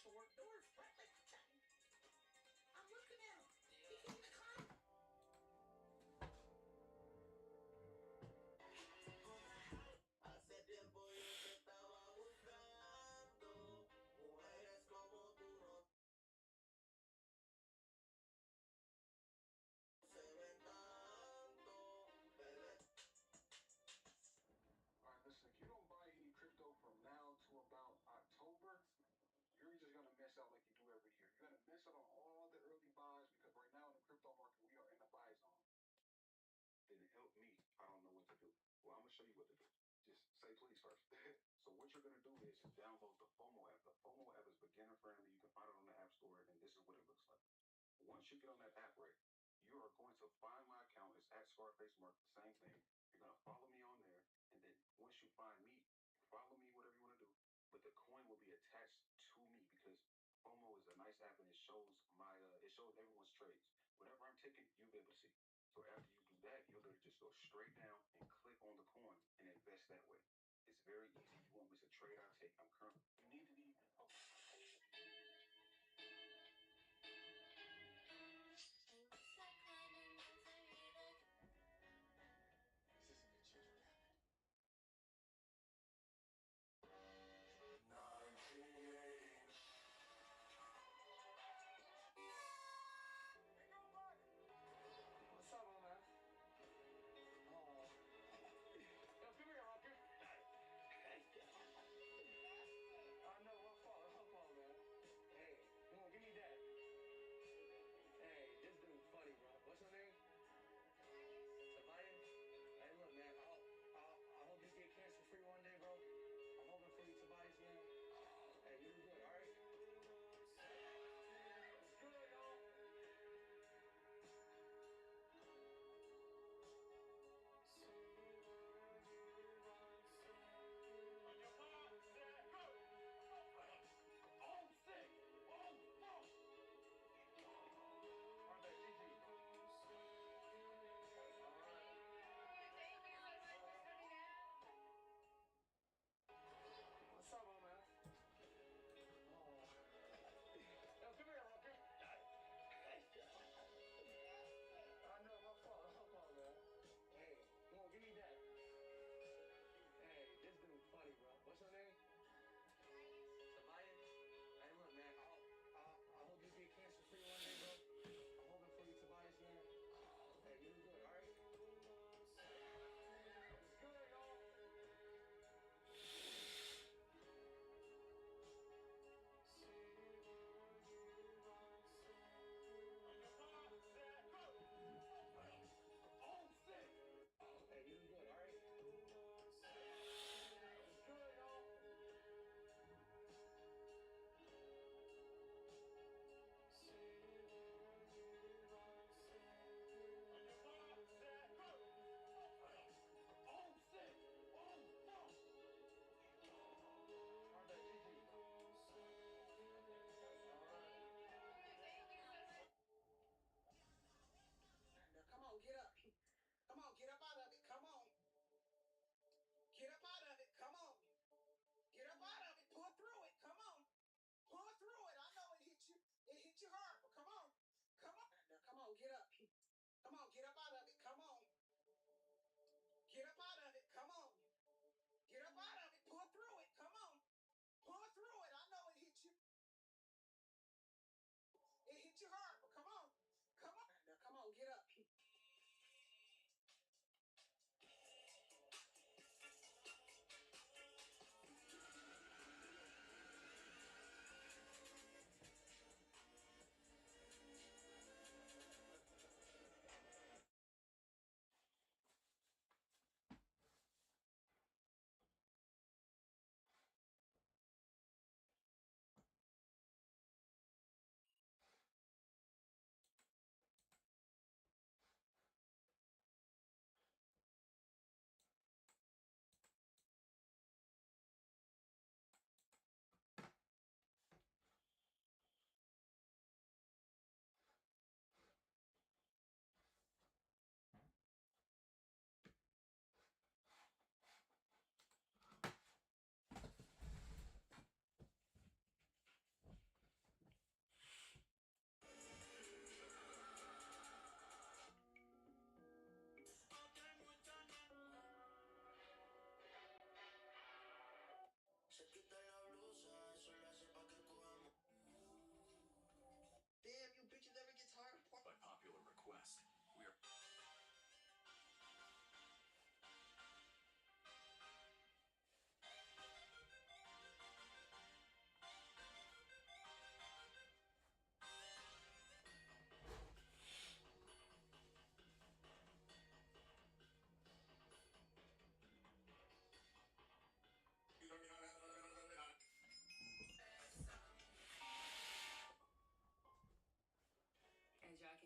short doors, right? Like, I'm looking at him. He can't even climb. Hace tiempo yo te estaba buscando, mujeres como tú no se ven tanto, bebé. Alright, listen, if you don't buy any crypto from now to about October, you're just gonna miss out like you do every year. You're gonna miss out on all the early buys because right now in the crypto market, we are in the buy zone. Then help me. I don't know what to do. Well, I'm gonna show you what to do. Just say please first. So what you're gonna do is download the FOMO app. The FOMO app is beginner friendly. You can find it on the App Store, and this is what it looks like. Once you get on that app, right, you are going to find my account. It's at Scarface Mark, the same thing. You're gonna follow me on there, and then once you find me, follow me, whatever you want to do. But the coin will be attached to me because FOMO is a nice app and it shows it shows everyone's trades. Whatever I'm taking, you'll be able to see. So after you do that, you'll literally just go straight down and click on the coin and invest that way. It's very easy. You won't miss a trade I take. I'm currently. You need to be. Oh. This isn't your chance, what happened? 98. What's up, my man? Oh. Yo, come here, Rocker.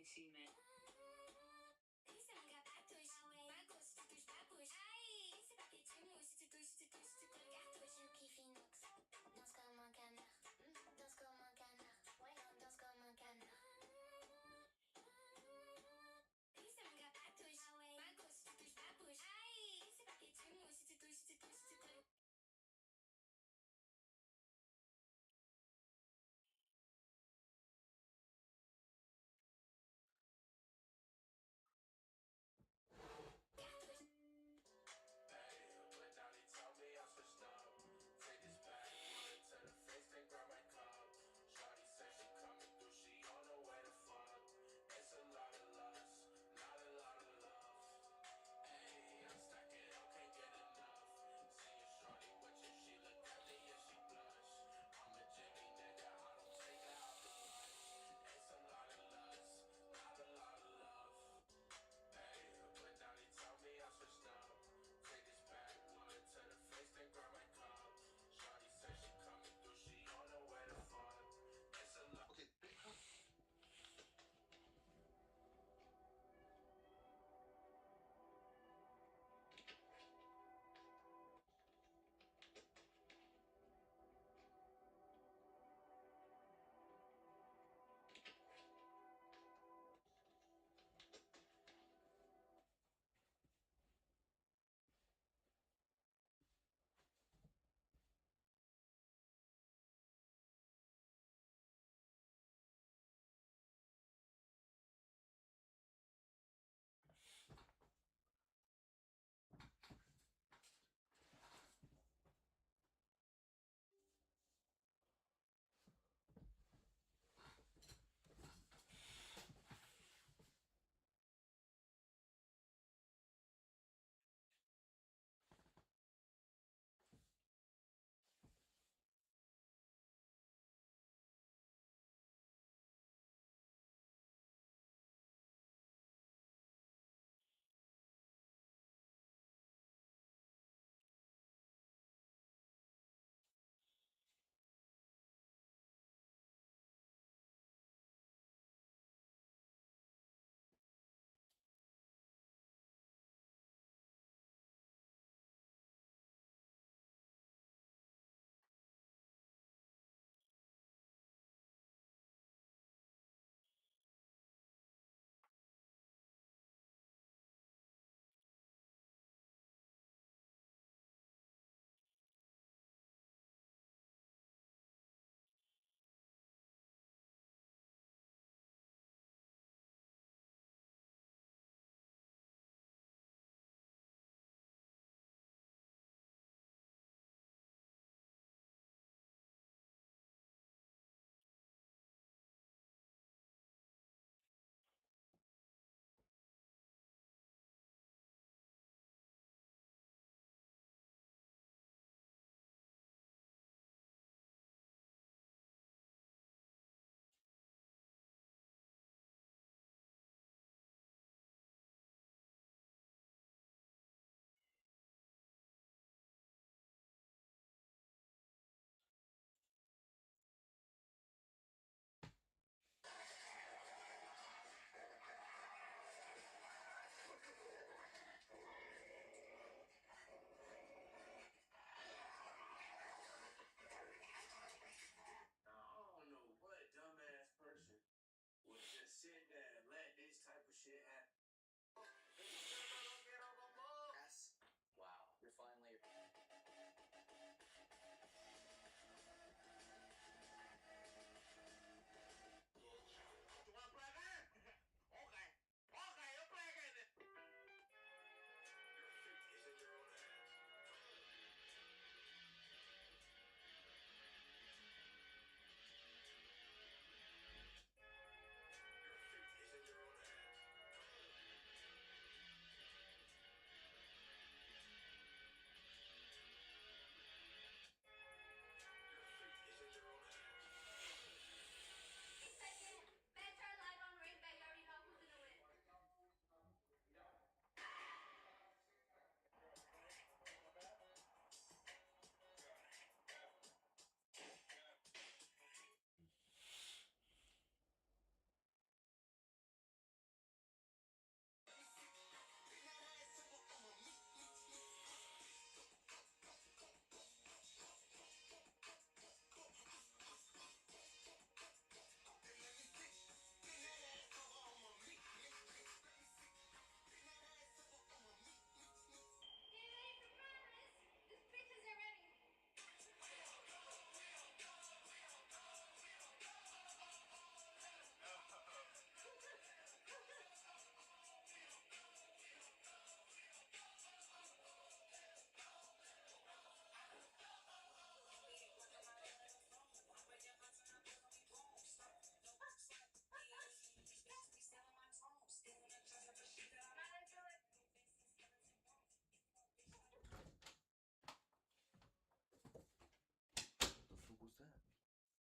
ici, mais. C'est mon gars patouche, ma grosse tu touches ta bouche. Aïe, c'est pas que tu mousses, tu touches, tu touches, tu touches. Cartouche, je kiffe inox. Danse comme un canard, danse comme un canard. Ouais, on danse comme un canard. C'est mon gars patouche, ma grosse tu touches ta bouche. Aïe, c'est pas que tu mousses, tu touches, tu touches, tu touches.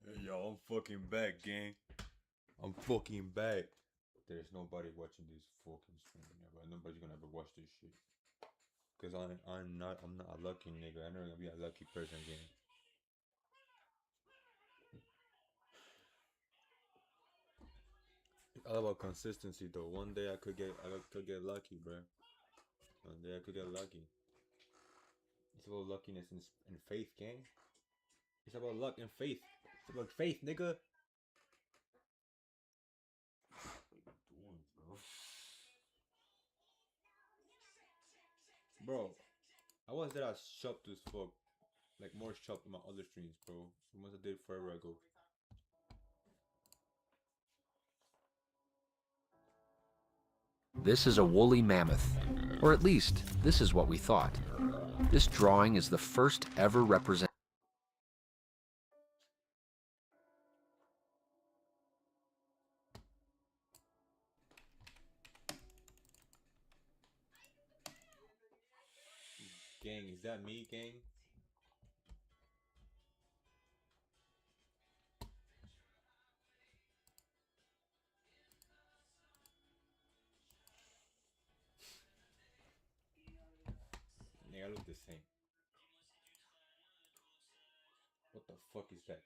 Hey, yo, I'm fucking back, gang. I'm fucking back. There's nobody watching this fucking stream ever. Nobody's gonna ever watch this shit. Cause I'm not a lucky nigga. I'm never gonna be a lucky person again. It's all about consistency though. One day I could get lucky, bro. One day I could get lucky. It's about luckiness and faith, gang. It's about luck and faith. It's about faith, nigga. What are you doing, bro? I was there. I shopped as fuck, like more shopped in my other streams, bro. The ones I did forever ago. This is a woolly mammoth, or at least, this is what we thought. This drawing is the first ever representation. Gang, is that me, gang? Nigga, I look the same. What the fuck is that?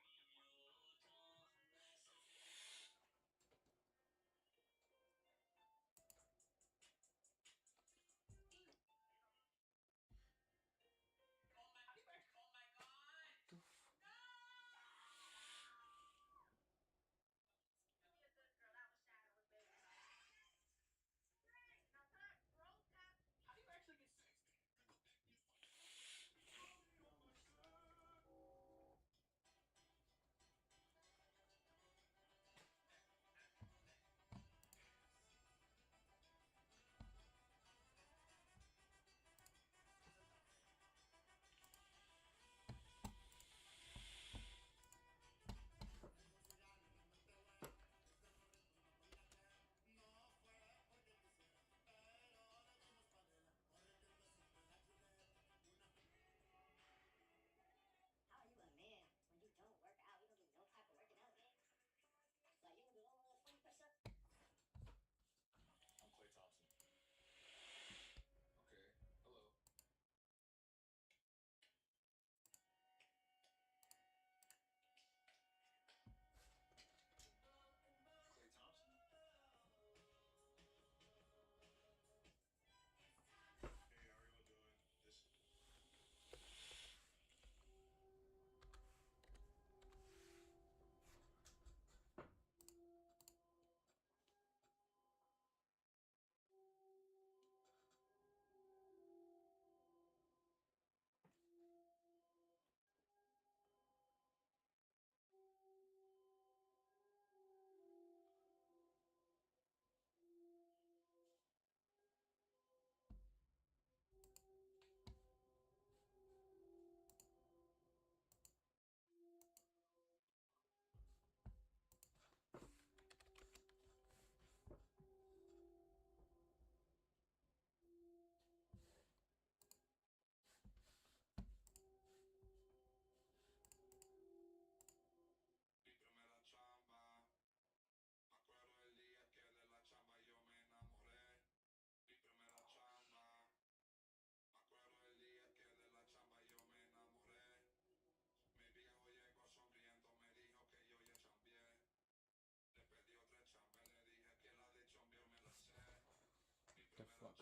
The fuck?